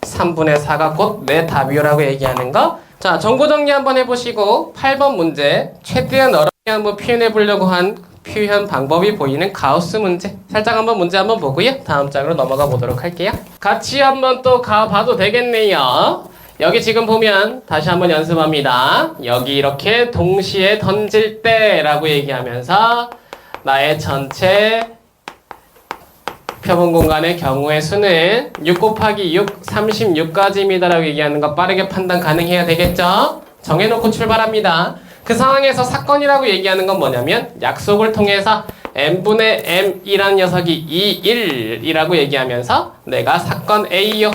3분의 4가 곧 내 답이요라고 얘기하는 거. 자, 정보 정리 한번 해보시고 8번 문제 최대한 어렵게 한번 표현해 보려고 한 표현 방법이 보이는 가우스 문제 살짝 한번 문제 한번 보고요. 다음 장으로 넘어가 보도록 할게요. 같이 한번 또 가봐도 되겠네요. 여기 지금 보면 다시 한번 연습합니다. 여기 이렇게 동시에 던질 때 라고 얘기하면서 나의 전체 표본 공간의 경우의 수는 6 곱하기 6, 36가지입니다. 라고 얘기하는 거 빠르게 판단 가능해야 되겠죠? 정해놓고 출발합니다. 그 상황에서 사건이라고 얘기하는 건 뭐냐면 약속을 통해서 n분의 m이라는 녀석이 2, 1이라고 얘기하면서 내가 사건 A요.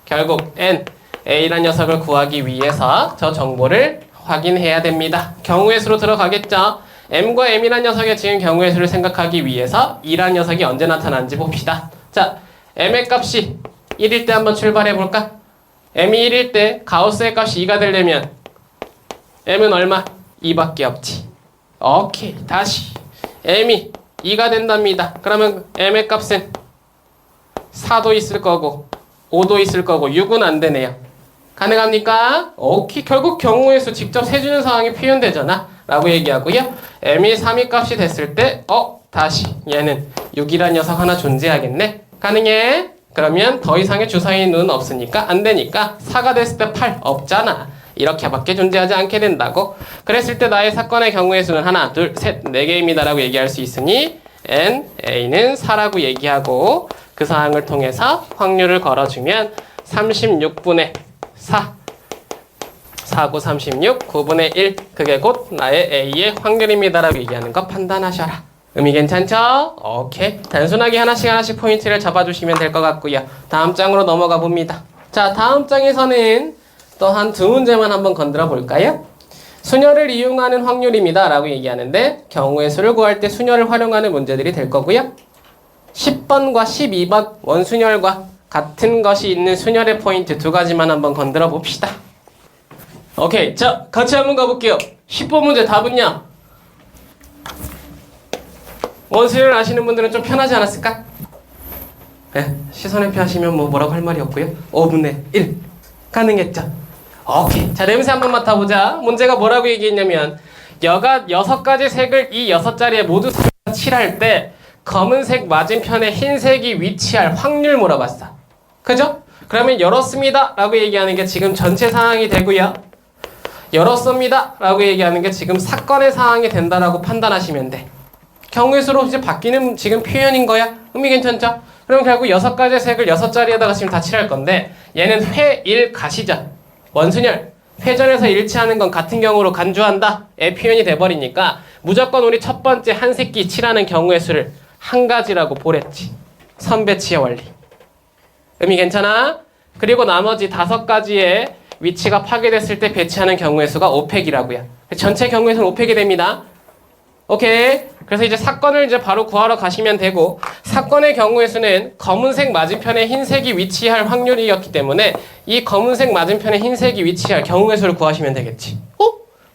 결국 n, A라는 녀석을 구하기 위해서 저 정보를 확인해야 됩니다. 경우의 수로 들어가겠죠? m과 m이라는 녀석의 지금 경우의 수를 생각하기 위해서 2라는 녀석이 언제 나타나는지 봅시다. 자, m의 값이 1일 때 한번 출발해 볼까? m이 1일 때 가우스의 값이 2가 되려면 m은 얼마? 2밖에 없지. 오케이. 다시 m이 2가 된답니다. 그러면 m의 값은 4도 있을 거고 5도 있을 거고 6은 안 되네요. 가능합니까? 오케이. 결국 경우의 수 직접 세주는 상황이 표현되잖아 라고 얘기하고요. m이 3의 값이 됐을 때 다시 얘는 6이라는 녀석 하나 존재하겠네. 가능해? 그러면 더 이상의 주사위는 없으니까 안 되니까 4가 됐을 때 8 없잖아. 이렇게밖에 존재하지 않게 된다고. 그랬을 때 나의 사건의 경우의 수는 하나, 둘, 셋, 4개입니다. 라고 얘기할 수 있으니 n, a는 4라고 얘기하고 그 사항을 통해서 확률을 걸어주면 36분의 4, 4, 9, 36, 9분의 1 그게 곧 나의 a의 확률입니다. 라고 얘기하는 거 판단하셔라. 의미 괜찮죠? 오케이. 단순하게 하나씩 포인트를 잡아주시면 될 것 같고요. 다음 장으로 넘어가 봅니다. 자, 다음 장에서는 또 한 두 문제만 한번 건드려 볼까요? 수녀를 이용하는 확률입니다. 라고 얘기하는데 경우의 수를 구할 때 수녀를 활용하는 문제들이 될 거고요. 10번과 12번 원수녀과 같은 것이 있는 수녀의 포인트 두 가지만 한번 건드려 봅시다. 오케이. 자, 같이 한번 가볼게요. 10번 문제 답은요. 원수녀를 아시는 분들은 좀 편하지 않았을까? 네, 시선회피 하시면 뭐라고 할 말이 없고요. 5분의 1 가능했죠? 오케이. 자, 냄새 한번 맡아보자. 문제가 뭐라고 얘기했냐면 여가 6가지 색을 이 6자리에 모두 칠할 때 검은색 맞은편에 흰색이 위치할 확률 물어봤어. 그죠? 그러면 열었습니다 라고 얘기하는 게 지금 전체 상황이 되고요. 열었습니다 라고 얘기하는 게 지금 사건의 상황이 된다라고 판단하시면 돼. 경우의 수로 이제 바뀌는 지금 표현인 거야. 의미 괜찮죠? 그럼 결국 6가지 색을 6자리에다가 지금 다 칠할 건데 얘는 회, 일, 가시전 원순열, 회전에서 일치하는 건 같은 경우로 간주한다 의 표현이 돼버리니까 무조건 우리 첫 번째 한 새끼 칠하는 경우의 수를 한 가지라고 보랬지. 선배치의 원리. 의미 괜찮아? 그리고 나머지 5가지의 위치가 파괴됐을 때 배치하는 경우의 수가 5팩이라고요. 전체 경우의 수는 5팩이 됩니다. 오케이. 그래서 이제 사건을 이제 바로 구하러 가시면 되고 사건의 경우의 수는 검은색 맞은편에 흰색이 위치할 확률이었기 때문에 이 검은색 맞은편에 흰색이 위치할 경우의 수를 구하시면 되겠지.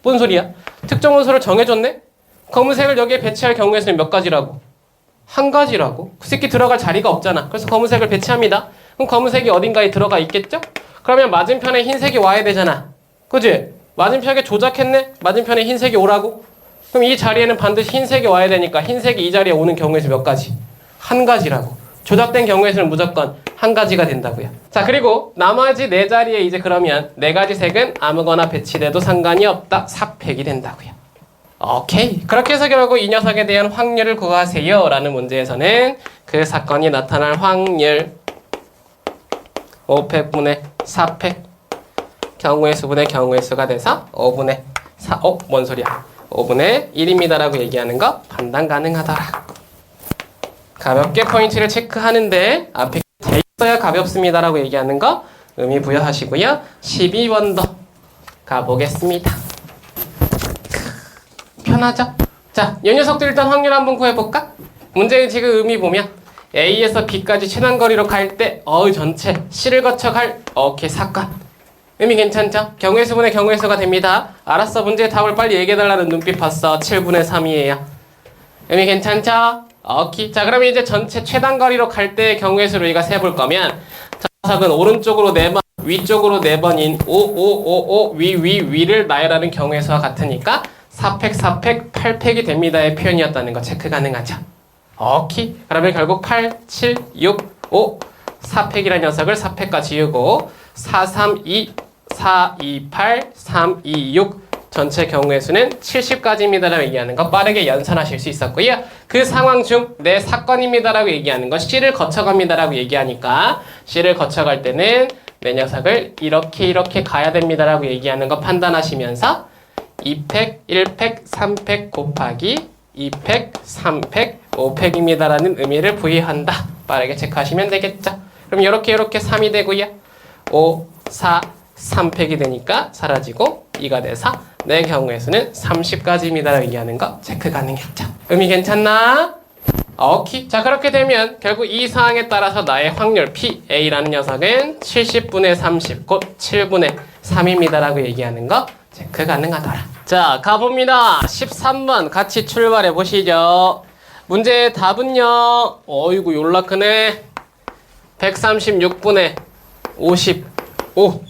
뭔 소리야? 특정 원소를 정해줬네? 검은색을 여기에 배치할 경우의 수는 몇 가지라고? 한 가지라고? 그 새끼 들어갈 자리가 없잖아. 그래서 검은색을 배치합니다. 그럼 검은색이 어딘가에 들어가 있겠죠? 그러면 맞은편에 흰색이 와야 되잖아. 그치? 맞은편에 조작했네? 맞은편에 흰색이 오라고? 그럼 이 자리에는 반드시 흰색이 와야 되니까 흰색이 이 자리에 오는 경우의 수 몇 가지? 한 가지라고. 조작된 경우의 수는 무조건 한 가지가 된다고요. 자, 그리고 나머지 4자리에 이제 그러면 4가지 색은 아무거나 배치돼도 상관이 없다. 4팩이 된다고요. 오케이. 그렇게 해서 결국 이 녀석에 대한 확률을 구하세요 라는 문제에서는 그 사건이 나타날 확률 5팩분의 4팩 경우의 수분의 경우의 수가 돼서 5분의 4, 뭔 소리야. 5분의 1입니다 라고 얘기하는 거 판단 가능하더라. 가볍게 포인트를 체크하는데 앞에 돼 있어야 가볍습니다 라고 얘기하는 거 의미 부여하시고요. 12번도 가보겠습니다. 편하죠? 자, 이 녀석들 일단 확률 한번 구해볼까? 문제의 지금 의미 보면 A에서 B까지 최단거리로 갈 때 전체 C를 거쳐 갈 오케이 사건 의미 괜찮죠? 경우의 수분의 경우의 수가 됩니다. 알았어. 문제의 답을 빨리 얘기해달라는 눈빛 봤어. 7분의 3이에요. 의미 괜찮죠? 오케이. 자, 그러면 이제 전체 최단거리로 갈 때의 경우의 수를 우리가 세볼 거면 저 녀석은 오른쪽으로 4번 위쪽으로 4번인 5, 위를 나열하는 경우의 수와 같으니까 4팩, 4팩, 8팩이 됩니다의 표현이었다는 거 체크 가능하죠. 오케이. 그러면 결국 8, 7, 6, 5 4팩이라는 녀석을 4팩과 지우고 4, 3, 2, 4, 2, 8, 3, 2, 6 전체 경우의 수는 70까지입니다라고 얘기하는 거 빠르게 연산하실 수 있었고요. 그 상황 중 내 사건입니다라고 얘기하는 거 C를 거쳐갑니다라고 얘기하니까 C를 거쳐갈 때는 내 녀석을 이렇게 가야 됩니다라고 얘기하는 거 판단하시면서 2팩, 1팩, 3팩 곱하기 2팩, 3팩, 5팩입니다라는 의미를 부여한다. 빠르게 체크하시면 되겠죠. 그럼 이렇게 3이 되고요. 5, 4, 3팩이 되니까 사라지고 2가 돼서 내 경우의 수는 30까지입니다라고 얘기하는 거 체크 가능했죠. 의미 괜찮나? 오케이. 자, 그렇게 되면 결국 이 사항에 따라서 나의 확률 PA라는 녀석은 70분의 30, 곧 7분의 3입니다라고 얘기하는 거 체크 가능하더라. 자, 가봅니다. 13번 같이 출발해 보시죠. 문제의 답은요. 어이구 yor라 크네. 136분의 55.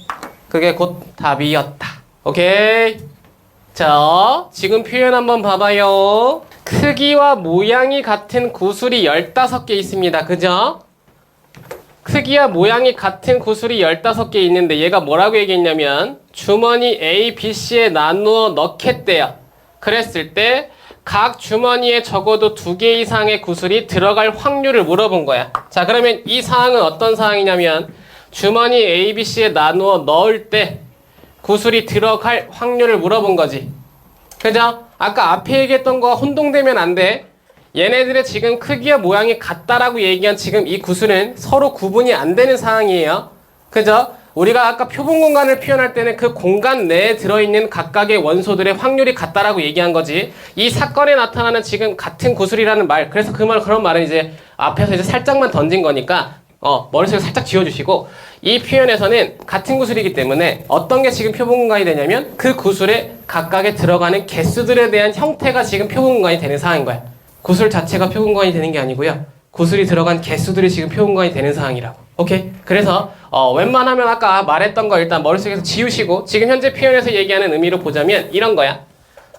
그게 곧 답이었다. 오케이. 자, 지금 표현 한번 봐봐요. 크기와 모양이 같은 구슬이 15개 있습니다. 그죠? 크기와 모양이 같은 구슬이 15개 있는데 얘가 뭐라고 얘기했냐면 주머니 A, B, C에 나누어 넣겠대요. 그랬을 때 각 주머니에 적어도 2개 이상의 구슬이 들어갈 확률을 물어본 거야. 자, 그러면 이 사항은 어떤 사항이냐면 주머니 A, B, C에 나누어 넣을 때 구슬이 들어갈 확률을 물어본 거지. 그죠? 아까 앞에 얘기했던 거와 혼동되면 안 돼. 얘네들의 지금 크기와 모양이 같다라고 얘기한 지금 이 구슬은 서로 구분이 안 되는 상황이에요. 그죠? 우리가 아까 표본 공간을 표현할 때는 그 공간 내에 들어있는 각각의 원소들의 확률이 같다라고 얘기한 거지. 이 사건에 나타나는 지금 같은 구슬이라는 말, 그래서 그런 말은 이제 앞에서 이제 살짝만 던진 거니까 머릿속에 살짝 지워주시고, 이 표현에서는 같은 구슬이기 때문에 어떤 게 지금 표본 공간이 되냐면 그 구슬에 각각에 들어가는 개수들에 대한 형태가 지금 표본 공간이 되는 상황인 거야. 구슬 자체가 표본 공간이 되는 게 아니고요. 구슬이 들어간 개수들이 지금 표본 공간이 되는 상황이라고. 오케이? 그래서 웬만하면 아까 말했던 거 일단 머릿속에서 지우시고 지금 현재 표현에서 얘기하는 의미로 보자면 이런 거야.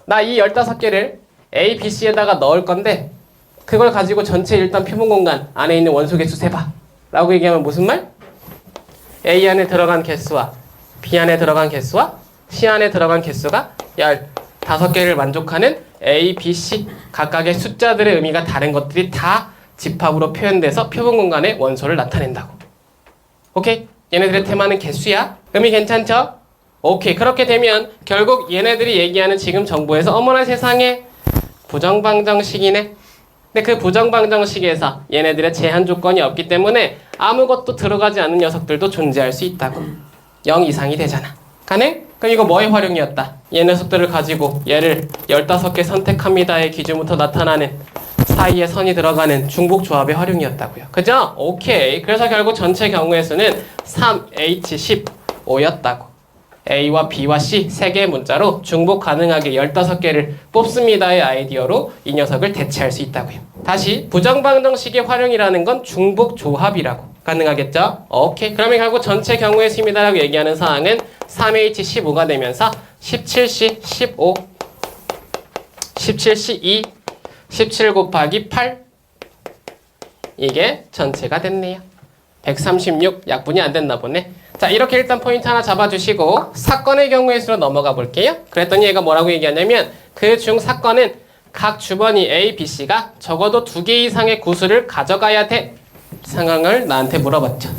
나 이 15개를 A, B, C에다가 넣을 건데 그걸 가지고 전체 일단 표본 공간 안에 있는 원소 개수 세봐. 라고 얘기하면 무슨 말? A 안에 들어간 개수와 B 안에 들어간 개수와 C 안에 들어간 개수가 15개를 만족하는 A, B, C 각각의 숫자들의 의미가 다른 것들이 다 집합으로 표현돼서 표본 공간의 원소를 나타낸다고. 오케이? 얘네들의 테마는 개수야. 의미 괜찮죠? 오케이. 그렇게 되면 결국 얘네들이 얘기하는 지금 정보에서 어머나 세상에 부정방정식이네. 근데 그 부정방정식에서 얘네들의 제한 조건이 없기 때문에 아무것도 들어가지 않은 녀석들도 존재할 수 있다고. 0 이상이 되잖아. 가능? 그럼 이거 뭐의 활용이었다? 얘 녀석들을 가지고 얘를 15개 선택합니다의 기준부터 나타나는 사이에 선이 들어가는 중복 조합의 활용이었다고요. 그죠? 오케이. 그래서 결국 전체 경우의 수는 3H15였다고. A와 B와 C 3개의 문자로 중복 가능하게 15개를 뽑습니다의 아이디어로 이 녀석을 대체할 수 있다고요. 다시 부정방정식의 활용이라는 건 중복 조합이라고. 가능하겠죠? 오케이. 그러면 결국 전체 경우의 수입니다라고 얘기하는 사항은 3H15가 되면서 17C 15, 17C 2, 17 곱하기 8 이게 전체가 됐네요. 136 약분이 안 됐나 보네. 자, 이렇게 일단 포인트 하나 잡아주시고 사건의 경우의 수로 넘어가 볼게요. 그랬더니 얘가 뭐라고 얘기하냐면 그 중 사건은 각 주번이 A, B, C가 적어도 2개 이상의 구수를 가져가야 돼. 상황을 나한테 물어봤죠.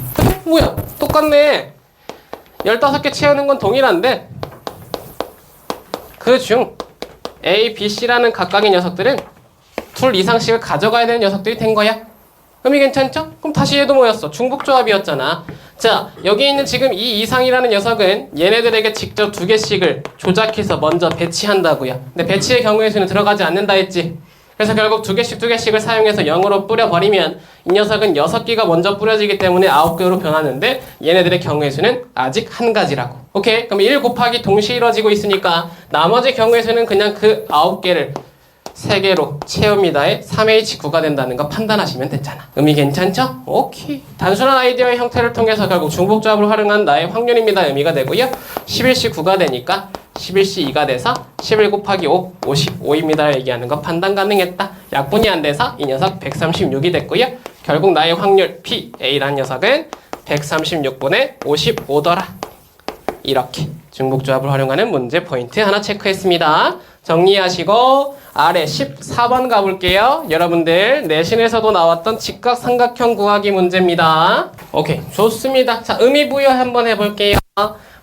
뭐야? 똑같네. 15개 채우는 건 동일한데 그 중 A, B, C라는 각각의 녀석들은 둘 이상씩을 가져가야 되는 녀석들이 된 거야. 의미 괜찮죠? 그럼 다시 얘도 뭐였어? 중복조합이었잖아. 자, 여기 있는 지금 이 이상이라는 녀석은 얘네들에게 직접 2개씩을 조작해서 먼저 배치한다고요. 근데 배치의 경우에 수는 들어가지 않는다 했지. 그래서 결국 2개씩을 사용해서 0으로 뿌려버리면 이 녀석은 6개가 먼저 뿌려지기 때문에 9개로 변하는데 얘네들의 경우의 수는 아직 1가지라고. 오케이? 그럼 1 곱하기 동시에 이루어지고 있으니까 나머지 경우의 수는 그냥 그 9개를 3개로 채웁니다에 3H9가 된다는 거 판단하시면 됐잖아. 의미 괜찮죠? 오케이. 단순한 아이디어의 형태를 통해서 결국 중복조합을 활용한 나의 확률입니다. 의미가 되고요. 11C 9가 되니까 11C 2가 돼서 11 곱하기 5, 55입니다. 얘기하는 거 판단 가능했다. 약분이 안 돼서 이 녀석 136이 됐고요. 결국 나의 확률 PA라는 녀석은 136분의 55더라. 이렇게 중복조합을 활용하는 문제 포인트 하나 체크했습니다. 정리하시고 아래 14번 가볼게요. 여러분들 내신에서도 나왔던 직각삼각형 구하기 문제입니다. 오케이, 좋습니다. 자, 의미부여 한번 해볼게요.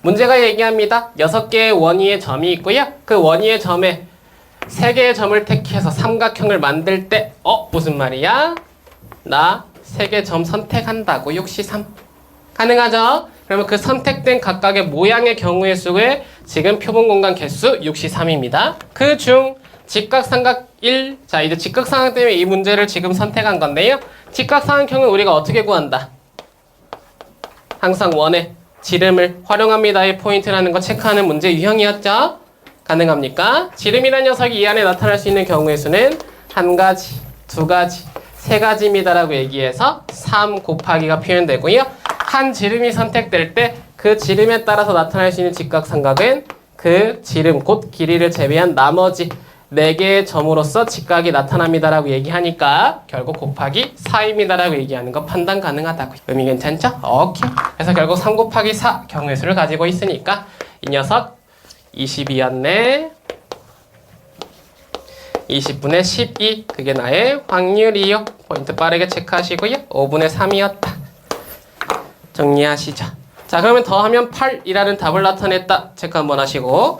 문제가 얘기합니다. 6개의 원위의 점이 있고요. 그 원위의 점에 3개의 점을 택해서 삼각형을 만들 때 무슨 말이야? 나 3개 점 선택한다고. 6C3 가능하죠? 그러면 그 선택된 각각의 모양의 경우의 수의 지금 표본 공간 개수 6C3입니다. 그 중 직각삼각 1. 자, 이제 직각삼각 때문에 이 문제를 지금 선택한 건데요. 직각삼각형은 우리가 어떻게 구한다? 항상 원의 지름을 활용합니다의 포인트라는 거 체크하는 문제 유형이었죠? 가능합니까? 지름이라는 녀석이 이 안에 나타날 수 있는 경우의 수는 1가지, 2가지, 3가지입니다라고 얘기해서 3 곱하기가 표현되고요. 한 지름이 선택될 때 그 지름에 따라서 나타날 수 있는 직각삼각은 그 지름, 곧 길이를 제외한 나머지 4개의 점으로서 직각이 나타납니다라고 얘기하니까 결국 곱하기 4입니다라고 얘기하는 거 판단 가능하다고요. 의미 괜찮죠? 오케이. 그래서 결국 3 곱하기 4 경우의 수를 가지고 있으니까 이 녀석 22였네. 20분의 12. 그게 나의 확률이요. 포인트 빠르게 체크하시고요. 5분의 3이었다. 정리하시죠. 자, 그러면 더하면 8이라는 답을 나타냈다. 체크 한번 하시고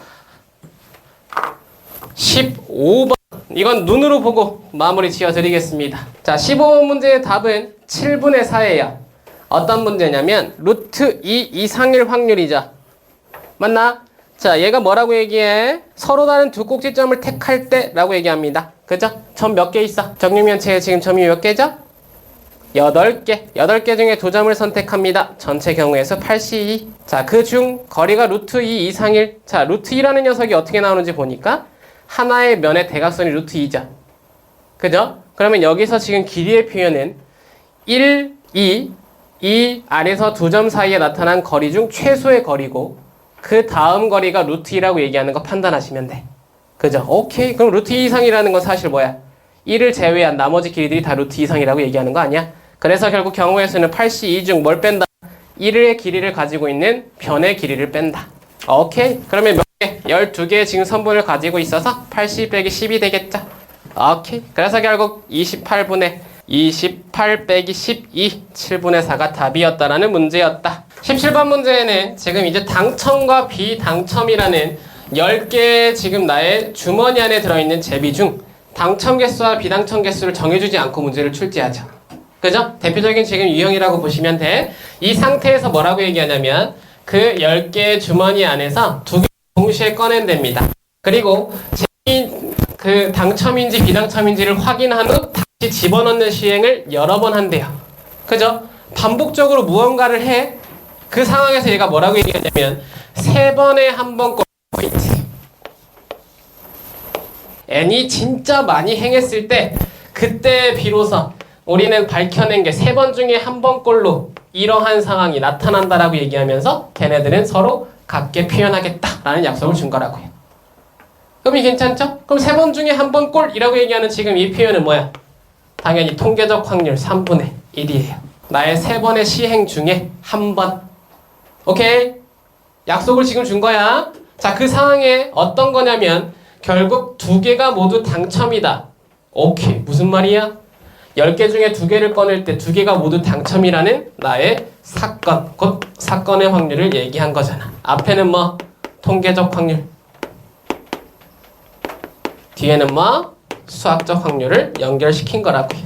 15번. 이건 눈으로 보고 마무리 지어드리겠습니다. 자, 15번 문제의 답은 7분의 4예요. 어떤 문제냐면 루트 2 이상일 확률이죠. 맞나? 자, 얘가 뭐라고 얘기해? 서로 다른 두 꼭지점을 택할 때 라고 얘기합니다. 그죠? 점 몇 개 있어? 정육면체에 지금 점이 몇 개죠? 8개. 8개 중에 2점을 선택합니다. 전체 경우에서 8C2. 자, 그 중 거리가 루트 2 이상일. 자, 루트 2라는 녀석이 어떻게 나오는지 보니까 하나의 면의 대각선이 루트 2죠. 그죠? 그러면 여기서 지금 길이의 표현은 1, 2, 이 안에서 2점 사이에 나타난 거리 중 최소의 거리고 그 다음 거리가 루트 2라고 얘기하는 거 판단하시면 돼. 그죠? 오케이. 그럼 루트 2 이상이라는 건 사실 뭐야? 1을 제외한 나머지 길이들이 다 루트 2 이상이라고 얘기하는 거 아니야? 그래서 결국 경우의 수는 8C2 중 뭘 뺀다? 1의 길이를 가지고 있는 변의 길이를 뺀다. 오케이. 그러면 몇 개? 12개의 지금 선분을 가지고 있어서 8C 빼기 10이 되겠죠? 오케이. 그래서 결국 28분의 28 빼기 12, 7분의 4가 답이었다라는 문제였다. 17번 문제에는 지금 이제 당첨과 비당첨이라는 10개의 지금 나의 주머니 안에 들어있는 제비 중 당첨 개수와 비당첨 개수를 정해주지 않고 문제를 출제하죠. 그죠? 대표적인 지금 유형이라고 보시면 돼. 이 상태에서 뭐라고 얘기하냐면 그 10개의 주머니 안에서 2개 동시에 꺼낸답니다. 그리고 그 당첨인지 비당첨인지를 확인한 후 다시 집어넣는 시행을 여러 번 한대요. 그죠? 반복적으로 무언가를 해. 그 상황에서 얘가 뭐라고 얘기하냐면 3번에 한 번 포인트. n이 진짜 많이 행했을 때 그때 비로소 우리는 밝혀낸 게 3번 중에 한 번꼴로 이러한 상황이 나타난다라고 얘기하면서 걔네들은 서로 같게 표현하겠다라는 약속을 준 거라고요. 그럼 이 괜찮죠? 그럼 3번 중에 한 번꼴이라고 얘기하는 지금 이 표현은 뭐야? 당연히 통계적 확률 3분의 1이에요. 나의 3번의 시행 중에 한 번. 오케이? 약속을 지금 준 거야. 자, 그 상황에 어떤 거냐면 결국 두 개가 모두 당첨이다. 오케이. 무슨 말이야? 10개 중에 2개를 꺼낼 때 2개가 모두 당첨이라는 나의 사건, 곧 사건의 확률을 얘기한 거잖아. 앞에는 뭐? 통계적 확률. 뒤에는 뭐? 수학적 확률을 연결시킨 거라고요.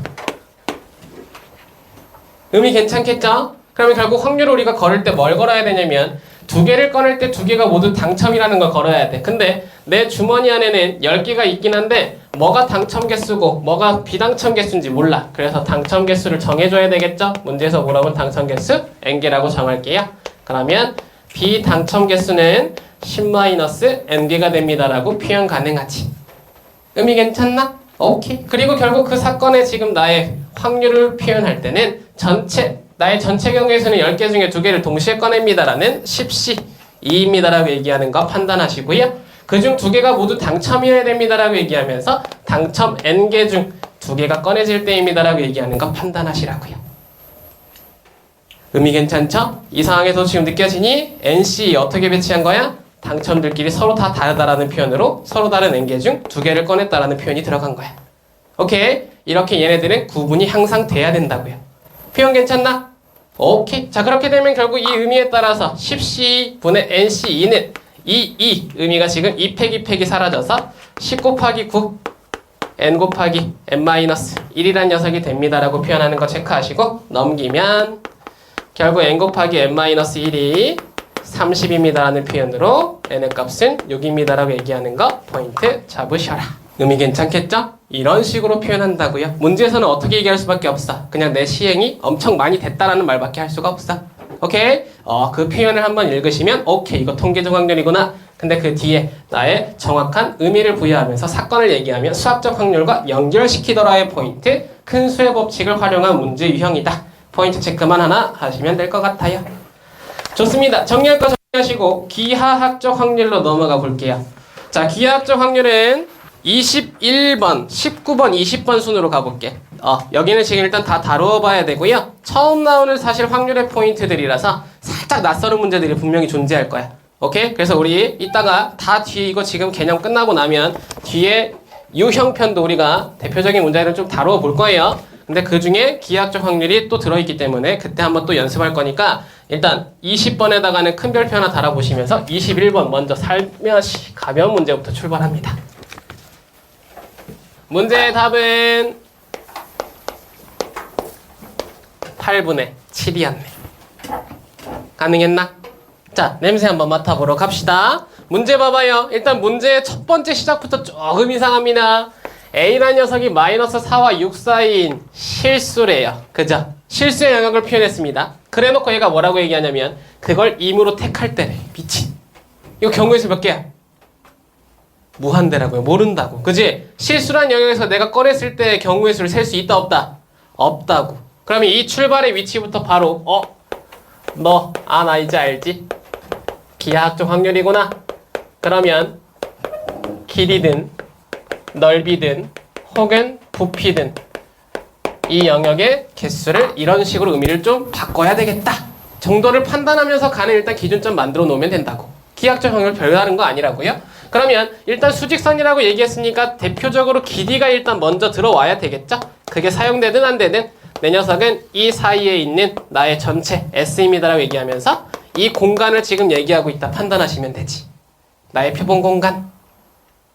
의미 괜찮겠죠? 그러면 결국 확률을 우리가 걸을 때 뭘 걸어야 되냐면 2개를 꺼낼 때 2개가 모두 당첨이라는 걸 걸어야 돼. 근데 내 주머니 안에는 10개가 있긴 한데 뭐가 당첨 개수고 뭐가 비당첨 개수인지 몰라. 그래서 당첨 개수를 정해줘야 되겠죠? 문제에서 뭐라고 당첨 개수? n개라고 정할게요. 그러면 비당첨 개수는 10-n개가 됩니다라고 표현 가능하지. 의미 괜찮나? 오케이. 그리고 결국 그 사건에 지금 나의 확률을 표현할 때는 나의 전체 경우에서는 10개 중에 2개를 동시에 꺼냅니다라는 10시 2입니다라고 얘기하는 거 판단하시고요. 그중 2개가 모두 당첨이어야 됩니다라고 얘기하면서 당첨 n개 중 2개가 꺼내질 때입니다라고 얘기하는 거 판단하시라고요. 의미 괜찮죠? 이 상황에서 지금 느껴지니 NC 어떻게 배치한 거야? 당첨들끼리 서로 다 다르다라는 표현으로 서로 다른 n개 중 2개를 꺼냈다라는 표현이 들어간 거야. 오케이? 이렇게 얘네들은 구분이 항상 돼야 된다고요. 표현 괜찮나? 오케이. 자, 그렇게 되면 결국 이 의미에 따라서 10C-분의 NC2는 이 의미가 지금 2팩이 사라져서 10 곱하기 9 n 곱하기 n-1이란 녀석이 됩니다라고 표현하는 거 체크하시고 넘기면 결국 n 곱하기 n-1이 30입니다라는 표현으로 n의 값은 6입니다라고 얘기하는 거 포인트 잡으셔라. 의미 괜찮겠죠? 이런 식으로 표현한다고요. 문제에서는 어떻게 얘기할 수밖에 없어. 그냥 내 시행이 엄청 많이 됐다라는 말밖에 할 수가 없어. 오케이? 그 표현을 한번 읽으시면 오케이, 이거 통계적 확률이구나. 근데 그 뒤에 나의 정확한 의미를 부여하면서 사건을 얘기하면 수학적 확률과 연결시키더라의 포인트, 큰 수의 법칙을 활용한 문제 유형이다. 포인트 체크만 하나 하시면 될 것 같아요. 좋습니다. 정리할 거 정리하시고 기하학적 확률로 넘어가 볼게요. 자, 기하학적 확률은 21번, 19번, 20번 순으로 가볼게. 여기는 지금 일단 다 다루어 봐야 되고요. 처음 나오는 사실 확률의 포인트들이라서 살짝 낯설은 문제들이 분명히 존재할 거야. 오케이? 그래서 우리 이따가 다 뒤에 이거 지금 개념 끝나고 나면 뒤에 유형편도 우리가 대표적인 문제를 좀 다루어 볼 거예요. 근데 그 중에 기하학적 확률이 또 들어있기 때문에 그때 한번 또 연습할 거니까 일단 20번에다가는 큰 별표 하나 달아보시면서 21번 먼저 살며시 가벼운 문제부터 출발합니다. 문제의 답은 8분의 7이었네. 가능했나? 자, 냄새 한번 맡아보러 갑시다. 문제 봐봐요. 일단 문제의 첫 번째 시작부터 조금 이상합니다. A라는 녀석이 마이너스 4와 6 사이인 실수래요. 그죠? 실수의 영역을 표현했습니다. 그래놓고 얘가 뭐라고 얘기하냐면 그걸 임으로 택할 때래. 미친. 이거 경우의 수 몇 개야? 무한대라고요. 모른다고. 그지? 실수란 영역에서 내가 꺼냈을 때 경우의 수를 셀 수 있다 없다? 없다고. 그러면 이 출발의 위치부터 바로 나 이제 알지? 기하학적 확률이구나. 그러면 길이든 넓이든 혹은 부피든 이 영역의 개수를 이런 식으로 의미를 좀 바꿔야 되겠다 정도를 판단하면서 가는 일단 기준점 만들어 놓으면 된다고. 기하학적 확률 별다른 거 아니라고요. 그러면 일단 수직선이라고 얘기했으니까 대표적으로 길이가 일단 먼저 들어와야 되겠죠. 그게 사용되든 안 되든 내 녀석은 이 사이에 있는 나의 전체 S입니다라고 얘기하면서 이 공간을 지금 얘기하고 있다 판단하시면 되지. 나의 표본 공간.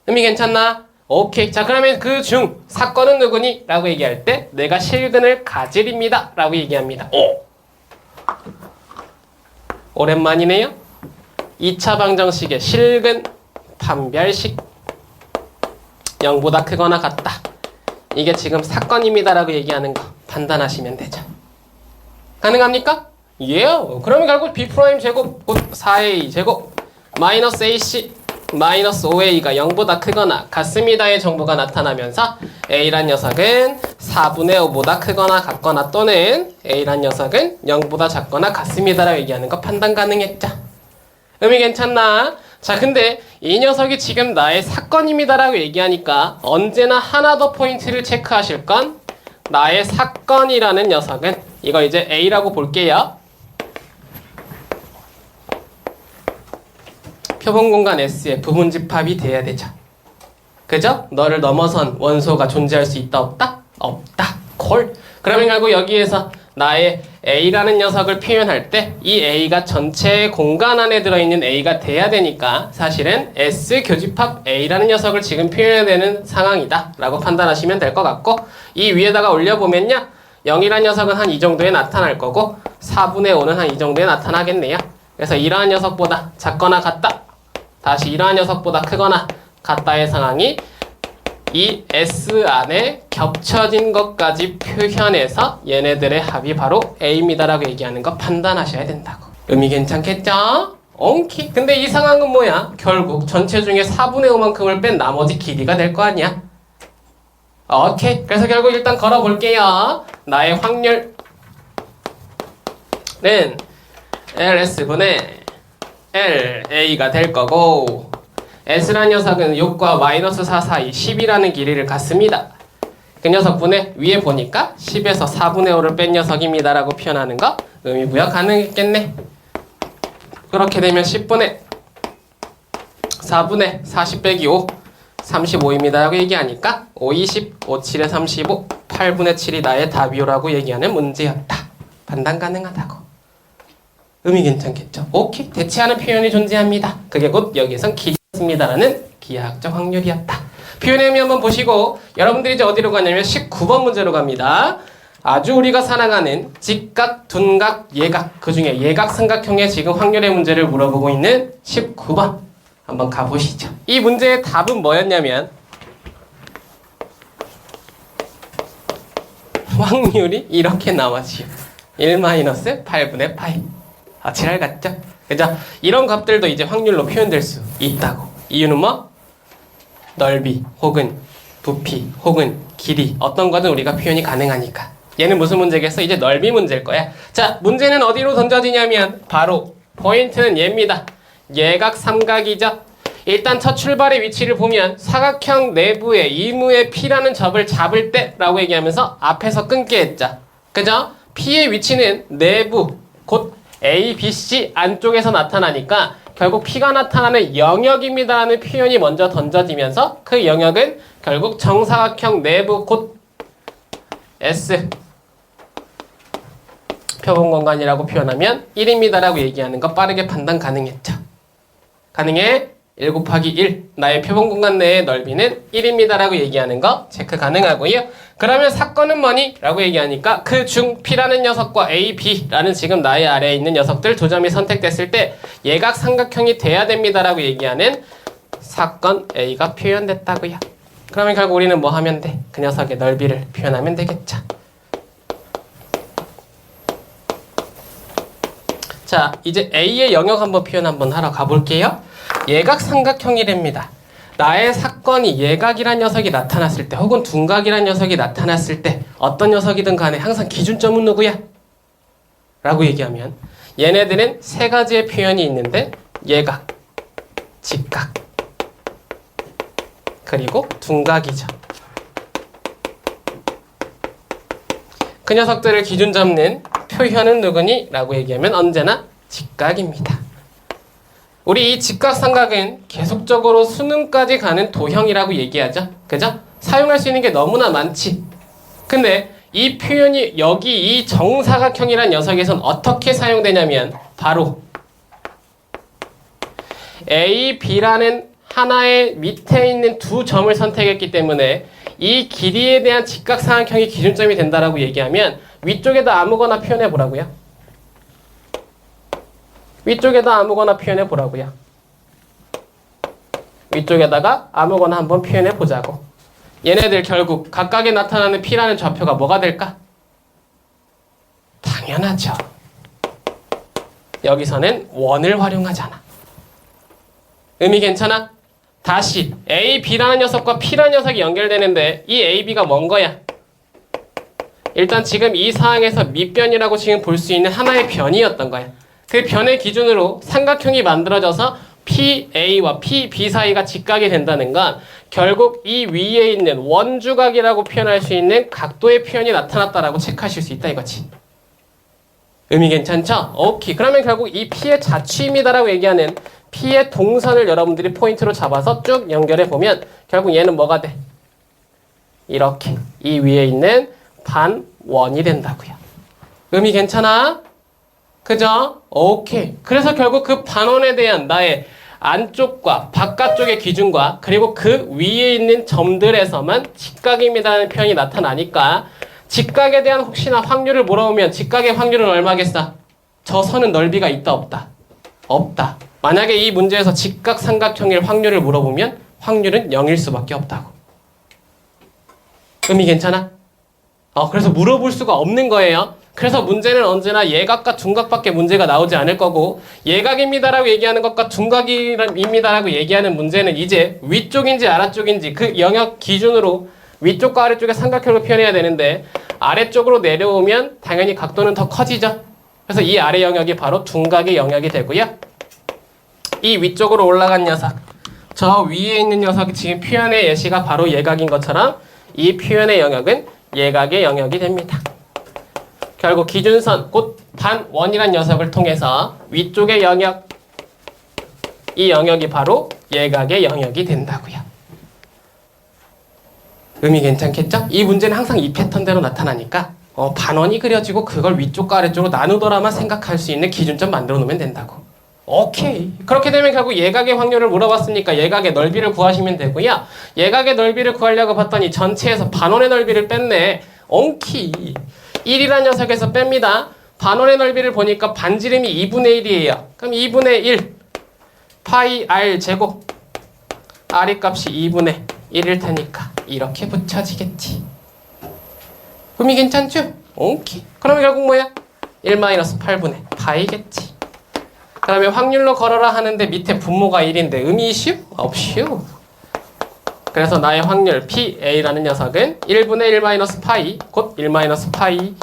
의미 괜찮나? 오케이. 자, 그러면 그 중 사건은 누구니? 라고 얘기할 때 내가 실근을 가질입니다 라고 얘기합니다. 오랜만이네요. 2차 방정식의 실근 판별식 0보다 크거나 같다. 이게 지금 사건입니다 라고 얘기하는 거 판단하시면 되죠. 가능합니까? 예. 그러면 결국 B' 제곱 곧 4A 제곱 마이너스 AC 마이너스 5A가 0보다 크거나 같습니다의 정보가 나타나면서 A란 녀석은 4분의 5보다 크거나 같거나 또는 A란 녀석은 0보다 작거나 같습니다라고 얘기하는 거 판단 가능했죠. 의미 괜찮나? 자, 근데 이 녀석이 지금 나의 사건입니다라고 얘기하니까 언제나 하나 더 포인트를 체크하실 건 나의 사건이라는 녀석은 이거 이제 A라고 볼게요. 표본 공간 S의 부분 집합이 돼야 되죠. 그죠? 너를 넘어선 원소가 존재할 수 있다 없다? 없다. 콜. 그러면 결국 여기에서 나의 A라는 녀석을 표현할 때 이 A가 전체 공간 안에 들어있는 A가 돼야 되니까 사실은 S 교집합 A라는 녀석을 지금 표현해야 되는 상황이다 라고 판단하시면 될 것 같고, 이 위에다가 올려보면요, 0이라는 녀석은 한 이 정도에 나타날 거고 4분의 5는 한 이 정도에 나타나겠네요. 그래서 이러한 녀석보다 작거나 같다, 다시 이러한 녀석보다 크거나 같다의 상황이 이 S 안에 겹쳐진 것까지 표현해서 얘네들의 합이 바로 A입니다라고 얘기하는 거 판단하셔야 된다고. 의미 괜찮겠죠? 오케이. 근데 이 상황은 뭐야? 결국 전체 중에 4분의 5만큼을 뺀 나머지 길이가 될 거 아니야? 오케이. 그래서 결국 일단 걸어볼게요. 나의 확률은 LS분의 LA가 될 거고, S라는 녀석은 6과 마이너스 4 사이 10이라는 길이를 갖습니다. 그 녀석분의 위에 보니까 10에서 4분의 5를 뺀 녀석입니다 라고 표현하는 거 의미부여 가능했겠네. 그렇게 되면 10분의 4분의 40 빼기 5 35입니다 라고 얘기하니까 5, 20, 5, 7에 35 8분의 7이 나의 답이오라고 얘기하는 문제였다. 판단 가능하다고. 의미 괜찮겠죠? 오케이. 대체하는 표현이 존재합니다. 그게 곧 여기에선 길이였습니다라는 기하학적 확률이었다. 표현의 의미 한번 보시고 여러분들이 이제 어디로 가냐면 19번 문제로 갑니다. 아주 우리가 살아가는 직각, 둔각, 예각, 그 중에 예각 삼각형의 지금 확률의 문제를 물어보고 있는 19번 한번 가보시죠. 이 문제의 답은 뭐였냐면 확률이 이렇게 나왔지요. 1-8분의 파이. 지랄 같죠? 그죠? 이런 값들도 이제 확률로 표현될 수 있다고. 이유는 뭐? 넓이 혹은 부피 혹은 길이, 어떤 거든 우리가 표현이 가능하니까. 얘는 무슨 문제겠어? 이제 넓이 문제일 거야. 자, 문제는 어디로 던져지냐면 바로 포인트는 얘입니다. 예각 삼각이죠. 일단 첫 출발의 위치를 보면 사각형 내부에 이무의 P라는 접을 잡을 때 라고 얘기하면서 앞에서 끊게 했죠. 그죠? P의 위치는 내부 곧 A, B, C 안쪽에서 나타나니까 결국 P가 나타나는 영역입니다라는 표현이 먼저 던져지면서 그 영역은 결국 정사각형 내부 곧 S 표본 공간이라고 표현하면 1입니다라고 얘기하는 거 빠르게 판단 가능했죠. 가능해? 1 곱하기 1 나의 표본 공간 내의 넓이는 1입니다라고 얘기하는 거 체크 가능하고요. 그러면 사건은 뭐니? 라고 얘기하니까 그 중 P라는 녀석과 A, B라는 지금 나의 아래에 있는 녀석들 두 점이 선택됐을 때 예각 삼각형이 돼야 됩니다라고 얘기하는 사건 A가 표현됐다고요. 그러면 결국 우리는 뭐 하면 돼? 그 녀석의 넓이를 표현하면 되겠죠. 자, 이제 A의 영역 한번 표현 한번 하러 가볼게요. 예각 삼각형이랍니다. 나의 사건이 예각이란 녀석이 나타났을 때 혹은 둔각이란 녀석이 나타났을 때 어떤 녀석이든 간에 항상 기준점은 누구야? 라고 얘기하면 얘네들은 세 가지의 표현이 있는데 예각, 직각, 그리고 둔각이죠. 그 녀석들을 기준 잡는 표현은 누구니? 라고 얘기하면 언제나 직각입니다. 우리 이 직각삼각은 계속적으로 수능까지 가는 도형이라고 얘기하죠. 그죠? 사용할 수 있는 게 너무나 많지. 근데 이 표현이 여기 이 정사각형이란 녀석에선 어떻게 사용되냐면 바로 A, B라는 하나의 밑에 있는 두 점을 선택했기 때문에 이 길이에 대한 직각삼각형이 기준점이 된다라고 얘기하면 위쪽에다 아무거나 표현해 보라고요. 위쪽에다 아무거나 표현해 보라고요. 위쪽에다가 아무거나 한번 표현해 보자고. 얘네들 결국 각각에 나타나는 P라는 좌표가 뭐가 될까? 당연하죠. 여기서는 원을 활용하잖아. 의미 괜찮아? 다시 A, B라는 녀석과 P라는 녀석이 연결되는데 이 A, B가 뭔 거야? 일단 지금 이 상황에서 밑변이라고 지금 볼 수 있는 하나의 변이었던 거야. 그 변의 기준으로 삼각형이 만들어져서 PA와 PB 사이가 직각이 된다는 건 결국 이 위에 있는 원주각이라고 표현할 수 있는 각도의 표현이 나타났다라고 체크하실 수 있다 이거지. 의미 괜찮죠? 오케이. 그러면 결국 이 P의 자취입니다라고 얘기하는 P의 동선을 여러분들이 포인트로 잡아서 쭉 연결해 보면 결국 얘는 뭐가 돼? 이렇게 이 위에 있는 반원이 된다고요. 의미 괜찮아? 그죠? 오케이. 그래서 결국 그 반원에 대한 나의 안쪽과 바깥쪽의 기준과 그리고 그 위에 있는 점들에서만 직각입니다라는 표현이 나타나니까 직각에 대한 혹시나 확률을 물어보면 직각의 확률은 얼마겠어? 저 선은 넓이가 있다 없다? 없다. 만약에 이 문제에서 직각 삼각형일 확률을 물어보면 확률은 0일 수밖에 없다고. 의미 괜찮아? 그래서 물어볼 수가 없는 거예요. 그래서 문제는 언제나 예각과 둔각밖에 문제가 나오지 않을 거고 예각입니다라고 얘기하는 것과 둔각입니다라고 얘기하는 문제는 이제 위쪽인지 아래쪽인지 그 영역 기준으로 위쪽과 아래쪽의 삼각형을 표현해야 되는데 아래쪽으로 내려오면 당연히 각도는 더 커지죠. 그래서 이 아래 영역이 바로 둔각의 영역이 되고요. 이 위쪽으로 올라간 녀석, 저 위에 있는 녀석이 지금 표현의 예시가 바로 예각인 것처럼 이 표현의 영역은 예각의 영역이 됩니다. 결국 기준선, 곧 반원이란 녀석을 통해서 위쪽의 영역, 이 영역이 바로 예각의 영역이 된다고요. 의미 괜찮겠죠? 이 문제는 항상 이 패턴대로 나타나니까 반원이 그려지고 그걸 위쪽과 아래쪽으로 나누더라만 생각할 수 있는 기준점 만들어 놓으면 된다고. 오케이. 그렇게 되면 결국 예각의 확률을 물어봤으니까 예각의 넓이를 구하시면 되고요. 예각의 넓이를 구하려고 봤더니 전체에서 반원의 넓이를 뺐네. 엉키. 1이라는 녀석에서 뺍니다. 반원의 넓이를 보니까 반지름이 2분의 1이에요. 그럼 2분의 1 파이 r 제곱 r의 값이 2분의 1일 테니까 이렇게 붙여지겠지. 의미 괜찮죠? 오케이. 그러면 결국 뭐야? 1-8분의 파이겠지. 그러면 확률로 걸어라 하는데 밑에 분모가 1인데 의미 이슈? 없슈. 그래서 나의 확률 PA라는 녀석은 1분의 1-파이 곧 1-파이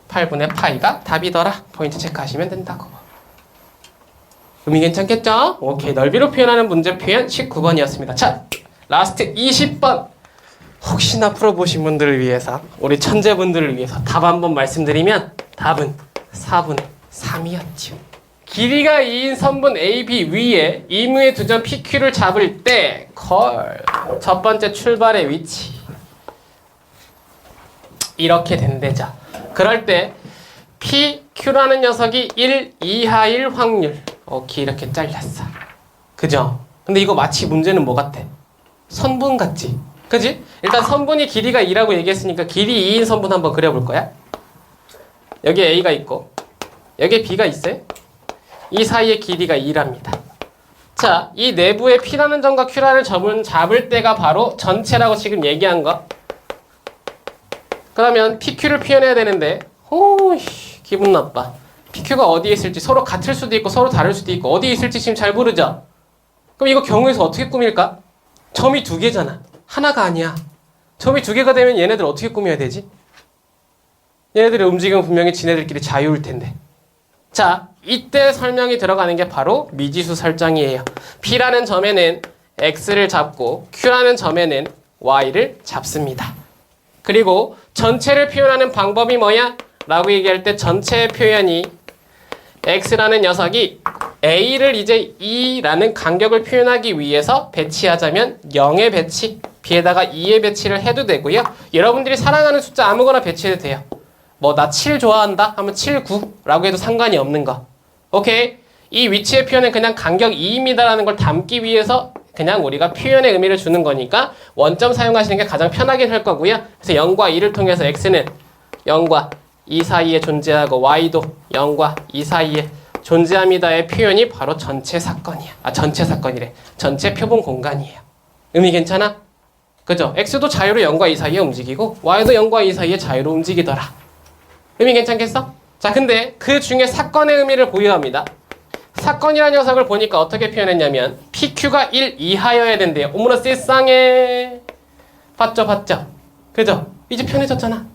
8분의 파이가 답이더라. 포인트 체크하시면 된다고. 의미 괜찮겠죠? 오케이. 넓이로 표현하는 문제 표현 19번이었습니다. 자, 라스트 20번. 혹시나 풀어보신 분들을 위해서, 우리 천재분들을 위해서 답 한번 말씀드리면 답은 4분의 3이었죠. 길이가 2인 선분 AB 위에 임의의 두 점 PQ를 잡을 때 첫 번째 출발의 위치 이렇게 된대죠. 그럴 때 PQ라는 녀석이 1 이하일 확률 이렇게 잘렸어. 그죠? 근데 이거 마치 문제는 뭐 같아? 선분 같지? 그지? 일단 선분이 길이가 2라고 얘기했으니까 길이 2인 선분 한번 그려볼 거야. 여기 A가 있고 여기 B가 있어요. 이 사이의 길이가 2랍니다. 자, 이 내부의 P라는 점과 Q라는 점은 잡을 때가 바로 전체라고 지금 얘기한 거. 그러면 PQ를 표현해야 되는데 기분 나빠. PQ가 어디에 있을지 서로 같을 수도 있고 서로 다를 수도 있고 어디에 있을지 지금 잘 모르죠? 그럼 이거 경우에서 어떻게 꾸밀까? 점이 2개잖아. 하나가 아니야. 점이 2개가 되면 얘네들 어떻게 꾸며야 되지? 얘네들의 움직임은 분명히 지네들끼리 자유일 텐데. 자, 이때 설명이 들어가는 게 바로 미지수 설정이에요. P라는 점에는 X를 잡고 Q라는 점에는 Y를 잡습니다. 그리고 전체를 표현하는 방법이 뭐야? 라고 얘기할 때 전체의 표현이 X라는 녀석이 A를 이제 2라는 간격을 표현하기 위해서 배치하자면 0의 배치, B에다가 2의 배치를 해도 되고요. 여러분들이 사랑하는 숫자 아무거나 배치해도 돼요. 뭐 나 7 좋아한다 하면 7, 9라고 해도 상관이 없는 거. 오케이? 이 위치의 표현은 그냥 간격 2입니다라는 걸 담기 위해서 그냥 우리가 표현의 의미를 주는 거니까 원점 사용하시는 게 가장 편하긴 할 거고요. 그래서 0과 2를 통해서 X는 0과 2 사이에 존재하고 Y도 0과 2 사이에 존재합니다의 표현이 바로 전체 사건이야. 전체 사건이래. 전체 표본 공간이에요. 의미 괜찮아? 그죠? X도 자유로 0과 2 사이에 움직이고 Y도 0과 2 사이에 자유로 움직이더라. 의미 괜찮겠어? 자, 근데 그 중에 사건의 의미를 보유합니다. 사건이라는 녀석을 보니까 어떻게 표현했냐면 PQ가 1 이하여야 된대요. 어머나 세상에. 봤죠? 그죠? 이제 편해졌잖아.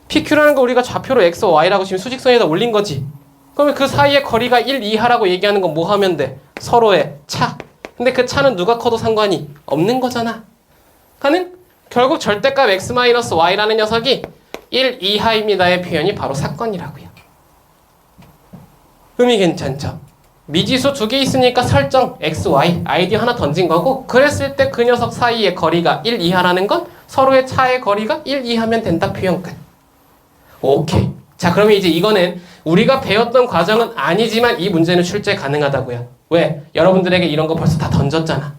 PQ라는 거 우리가 좌표로 X, Y라고 지금 수직선에다 올린 거지. 그러면 그 사이의 거리가 1 이하라고 얘기하는 건 뭐 하면 돼? 서로의 차. 근데 그 차는 누가 커도 상관이 없는 거잖아. 가는? 결국 절대값 X-Y라는 녀석이 1 이하입니다의 표현이 바로 사건이라고요. 의미 괜찮죠? 미지수 두 개 있으니까 설정 x, y, id 하나 던진 거고 그랬을 때 그 녀석 사이의 거리가 1 이하라는 건 서로의 차의 거리가 1 이하면 된다 표현 끝. 오케이. 자, 그러면 이제 이거는 우리가 배웠던 과정은 아니지만 이 문제는 출제 가능하다고요. 왜? 여러분들에게 이런 거 벌써 다 던졌잖아.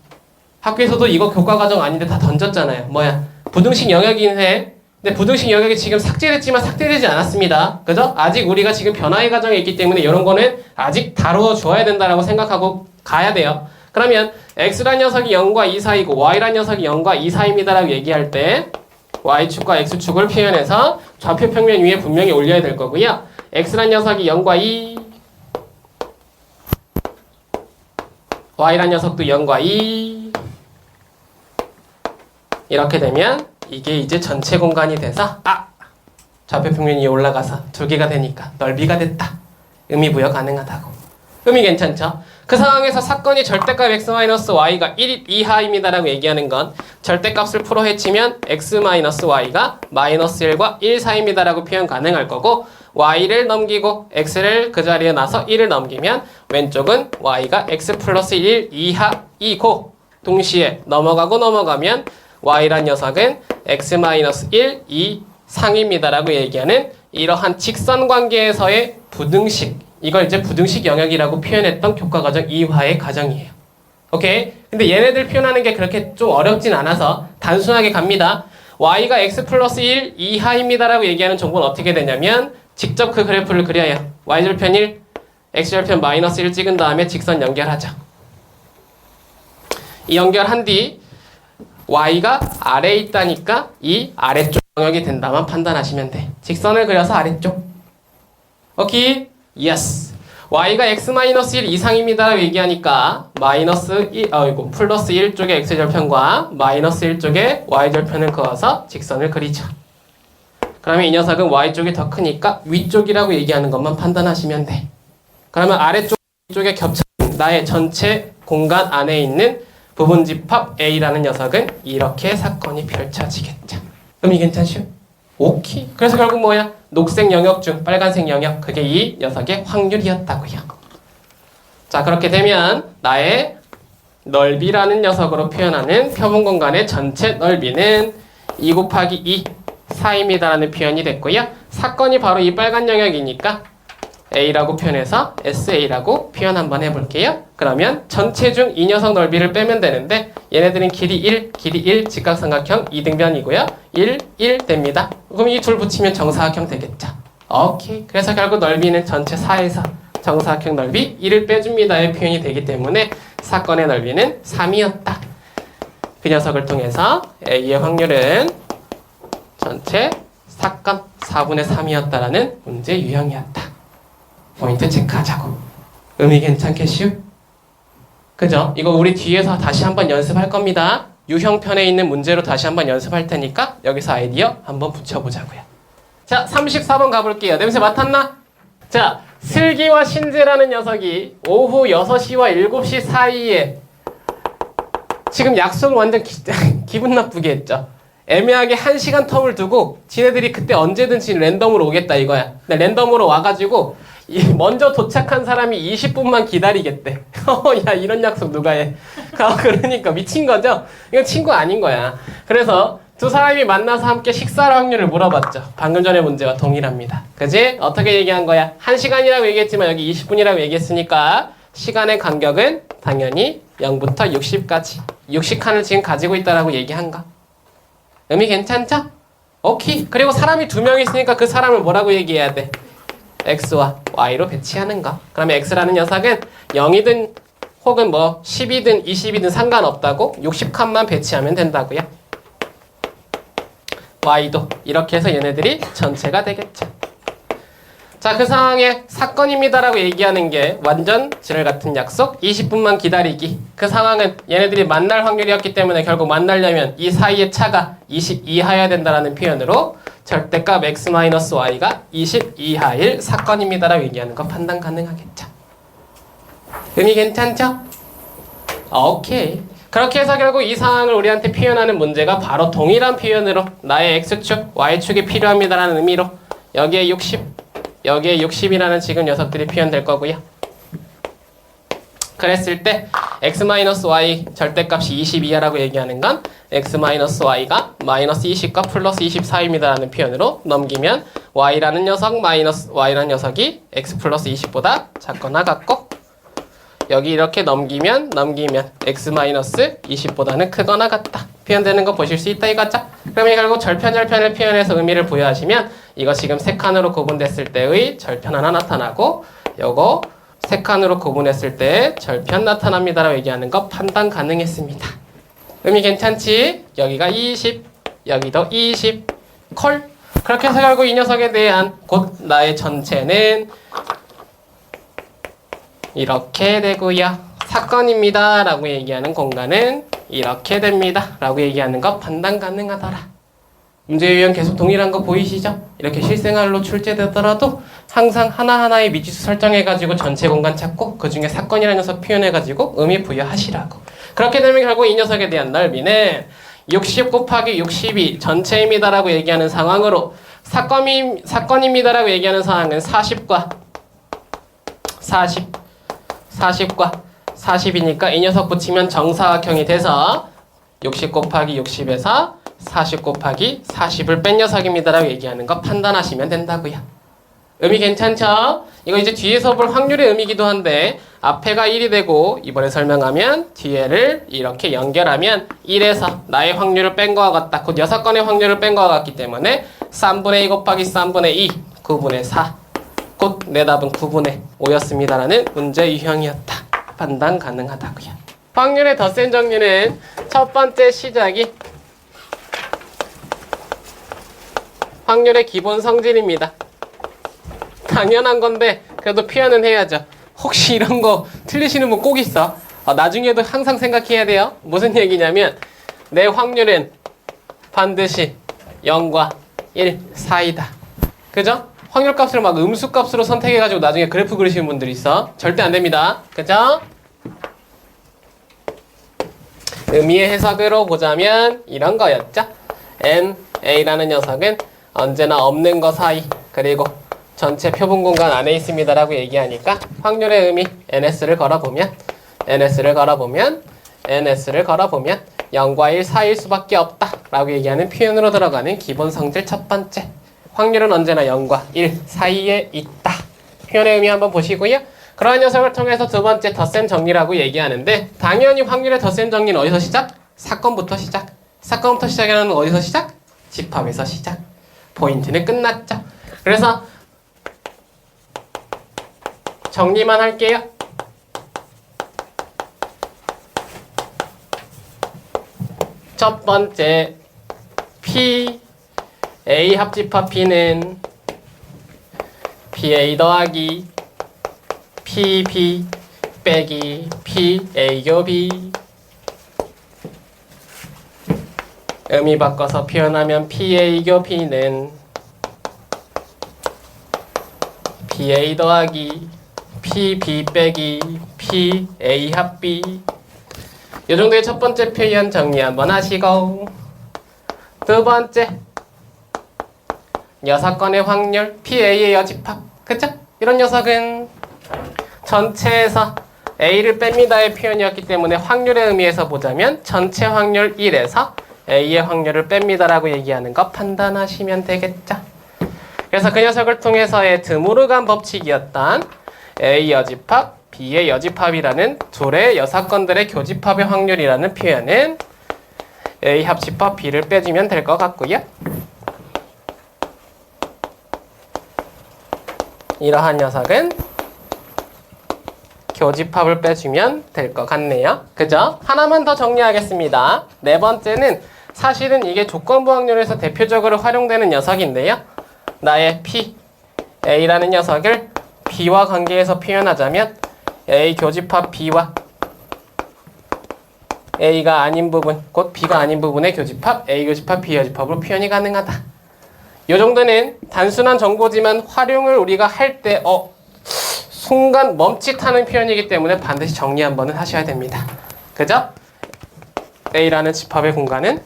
학교에서도 이거 교과 과정 아닌데 다 던졌잖아요. 뭐야? 부등식 영역이긴 해. 근데 부등식 영역이 지금 삭제됐지만 삭제되지 않았습니다. 그죠? 아직 우리가 지금 변화의 과정에 있기 때문에 이런 거는 아직 다루어 줘야 된다라고 생각하고 가야 돼요. 그러면 x란 녀석이 0과 2 사이고 y란 녀석이 0과 2 사이입니다라고 얘기할 때 y축과 x축을 표현해서 좌표 평면 위에 분명히 올려야 될 거고요. x란 녀석이 0과 2 y란 녀석도 0과 2 이렇게 되면 이게 이제 전체 공간이 돼서 좌표 평면 위에 올라가서 두 개가 되니까 넓이가 됐다. 의미 부여 가능하다고. 의미 괜찮죠? 그 상황에서 사건이 절대값 x-y가 1 이하입니다라고 얘기하는 건 절대값을 풀어 헤치면 x-y가 -1과 1 사이입니다라고 표현 가능할 거고 y를 넘기고 x를 그 자리에 놔서 1을 넘기면 왼쪽은 y가 x 플러스 1 이하이고 동시에 넘어가면 y란 녀석은 x-1 이상입니다라고 얘기하는 이러한 직선 관계에서의 부등식, 이걸 이제 부등식 영역이라고 표현했던 교과과정 2화의 과정이에요. 오케이? 근데 얘네들 표현하는 게 그렇게 좀 어렵진 않아서 단순하게 갑니다. y가 x 플러스 1 이하입니다라고 얘기하는 정보는 어떻게 되냐면 직접 그 그래프를 그려요. y절편 1, x절편 마이너스 1 찍은 다음에 직선 연결하죠. 이 연결한 뒤 y가 아래에 있다니까 이 아래쪽 영역이 된다만 판단하시면 돼. 직선을 그려서 아래쪽. 오케이? 예스. y가 x-1 이상입니다 얘기하니까 플러스 1 쪽의 x절편과 마이너스 1 쪽의 y절편을 그어서 직선을 그리죠. 그러면 이 녀석은 y쪽이 더 크니까 위쪽이라고 얘기하는 것만 판단하시면 돼. 그러면 아래쪽 쪽에 겹쳐진 나의 전체 공간 안에 있는 부분 집합 A라는 녀석은 이렇게 사건이 펼쳐지겠죠. 의미 괜찮슈? 오케이. 그래서 결국 뭐야? 녹색 영역 중 빨간색 영역, 그게 이 녀석의 확률이었다고요. 자, 그렇게 되면 나의 넓이라는 녀석으로 표현하는 표본 공간의 전체 넓이는 2 곱하기 2 사입니다라는 표현이 됐고요. 사건이 바로 이 빨간 영역이니까 A라고 표현해서 SA라고 표현 한번 해볼게요. 그러면 전체 중 이 녀석 넓이를 빼면 되는데 얘네들은 길이 1 직각삼각형 2등변이고요. 1, 1 됩니다. 그럼 이 둘 붙이면 정사각형 되겠죠. 오케이. 그래서 결국 넓이는 전체 4에서 정사각형 넓이 1을 빼줍니다의 표현이 되기 때문에 사건의 넓이는 3이었다. 그 녀석을 통해서 A의 확률은 전체 사건 4분의 3이었다라는 문제 유형이었다. 포인트 체크하자고. 의미 괜찮겠슈? 그죠? 이거 우리 뒤에서 다시 한번 연습할 겁니다. 유형편에 있는 문제로 다시 한번 연습할 테니까 여기서 아이디어 한번 붙여보자고요. 자, 34번 가볼게요. 냄새 맡았나? 자, 슬기와 신재라는 녀석이 오후 6시와 7시 사이에 지금 약속을 완전 기분 나쁘게 했죠. 애매하게 1시간 텀을 두고 지네들이 그때 언제든지 랜덤으로 오겠다 이거야. 근데 랜덤으로 와가지고 먼저 도착한 사람이 20분만 기다리겠대. 야, 이런 약속 누가 해? 그러니까 미친 거죠? 이건 친구 아닌 거야. 그래서 두 사람이 만나서 함께 식사할 확률을 물어봤죠. 방금 전의 문제와 동일합니다. 그지? 어떻게 얘기한 거야? 1시간이라고 얘기했지만 여기 20분이라고 얘기했으니까 시간의 간격은 당연히 0부터 60까지 60칸을 지금 가지고 있다라고 얘기한 거. 의미 괜찮죠? 오케이. 그리고 사람이 2명 있으니까 그 사람을 뭐라고 얘기해야 돼? x와 y로 배치하는 거. 그러면 x라는 녀석은 0이든 혹은 10이든 20이든 상관없다고 60칸만 배치하면 된다고요. y도 이렇게 해서 얘네들이 전체가 되겠죠. 자, 그 상황에 사건입니다라고 얘기하는 게 완전 지랄 같은 약속 20분만 기다리기. 그 상황은 얘네들이 만날 확률이었기 때문에 결국 만나려면 이 사이의 차가 20 이하여야 된다라는 표현으로 절대값 x-y가 20 이하일 사건입니다라고 얘기하는 거 판단 가능하겠죠. 의미 괜찮죠? 오케이. 그렇게 해서 결국 이 상황을 우리한테 표현하는 문제가 바로 동일한 표현으로 나의 x축, y축이 필요합니다라는 의미로 여기에 60, 여기에 60이라는 지금 녀석들이 표현될 거고요. 그랬을 때 x-y 절대값이 22야라고 얘기하는 건 x-y가 마이너스 20과 플러스 24입니다 라는 표현으로 넘기면 y라는 녀석 마이너스 y라는 녀석이 x 플러스 20보다 작거나 같고, 여기 이렇게 넘기면 x 마이너스 20보다는 크거나 같다 표현되는 거 보실 수 있다 이거죠. 그러면 결국 절편을 표현해서 의미를 부여하시면 이거 지금 세 칸으로 구분됐을 때의 절편 하나 나타나고, 요거 세 칸으로 구분했을 때 절편 나타납니다라고 얘기하는 거 판단 가능했습니다. 의미 괜찮지? 여기가 20, 여기도 20, 콜. 그렇게 해서 결국 이 녀석에 대한 곧 나의 전체는 이렇게 되고요. 사건입니다 라고 얘기하는 공간은 이렇게 됩니다 라고 얘기하는 거 판단 가능하더라. 문제 유형 계속 동일한 거 보이시죠? 이렇게 실생활로 출제되더라도 항상 하나하나의 미지수 설정해가지고 전체 공간 찾고 그 중에 사건이라는 녀석 표현해가지고 의미 부여하시라고. 그렇게 되면 결국 이 녀석에 대한 넓이는 60 곱하기 62 전체입니다 라고 얘기하는 상황으로, 사건입니다 라고 얘기하는 상황은 40과 40이니까 이 녀석 붙이면 정사각형이 돼서 60 곱하기 60에서 40 곱하기 40을 뺀 녀석입니다 라고 얘기하는 거 판단하시면 된다고요. 의미 괜찮죠? 이거 이제 뒤에서 볼 확률의 의미이기도 한데 앞에가 1이 되고 이번에 설명하면 뒤에를 이렇게 연결하면 1에서 나의 확률을 뺀 거와 같다. 곧 6건의 확률을 뺀 거와 같기 때문에 3분의 2 곱하기 3분의 2 9분의 4 곧 내 답은 9분의 5였습니다 라는 문제 유형이었다. 판단 가능하다고요. 확률의 덧셈 정리는 첫 번째 시작이 확률의 기본 성질입니다. 당연한 건데 그래도 표현은 해야죠. 혹시 이런 거 틀리시는 분 꼭 있어. 나중에도 항상 생각해야 돼요. 무슨 얘기냐면 내 확률은 반드시 0과 1 사이다. 그죠? 확률값을 막 음수값으로 선택해가지고 나중에 그래프 그리시는 분들이 있어. 절대 안 됩니다. 그죠? 의미의 해석으로 보자면 이런 거였죠. NA라는 녀석은 언제나 없는 거 사이 그리고 전체 표본 공간 안에 있습니다 라고 얘기하니까 확률의 의미 NS를 걸어보면 0과 1 사이일 수밖에 없다 라고 얘기하는 표현으로 들어가는 기본 성질 첫 번째, 확률은 언제나 0과 1 사이에 있다. 표현의 의미 한번 보시고요. 그러한 녀석을 통해서 두 번째 덧셈 정리라고 얘기하는데, 당연히 확률의 덧셈 정리는 어디서 시작? 사건부터 시작하는 어디서 시작? 집합에서 시작. 포인트는 끝났죠. 그래서 정리만 할게요. 첫 번째 P A 합집합 P는 PA 더하기 PB 빼기 PA 곱이, 의미 바꿔서 표현하면 PA 곱 P는 PA 더하기 PB 빼기 PA 합 B. 이 정도의 첫 번째 표현 정리 한번 하시고, 두 번째 6건의 확률 PA의 여집합. 그쵸? 이런 녀석은 전체에서 A를 뺍니다의 표현이었기 때문에 확률의 의미에서 보자면 전체 확률 1에서 A의 확률을 뺍니다라고 얘기하는 거 판단하시면 되겠죠. 그래서 그 녀석을 통해서의 드모르간 법칙이었던 A 여집합, B의 여집합이라는 둘의 6건들의 교집합의 확률이라는 표현은 A 합집합 B를 빼주면 될 것 같고요. 이러한 녀석은 교집합을 빼주면 될 것 같네요. 그죠? 하나만 더 정리하겠습니다. 네 번째는 사실은 이게 조건부 확률에서 대표적으로 활용되는 녀석인데요. 나의 P, A라는 녀석을 B와 관계해서 표현하자면 A 교집합 B와 A가 아닌 부분, 곧 B가 아닌 부분의 교집합, A 교집합 B 교집합으로 표현이 가능하다. 이 정도는 단순한 정보지만 활용을 우리가 할 때 순간 멈칫하는 표현이기 때문에 반드시 정리 한 번은 하셔야 됩니다. 그죠? A라는 집합의 공간은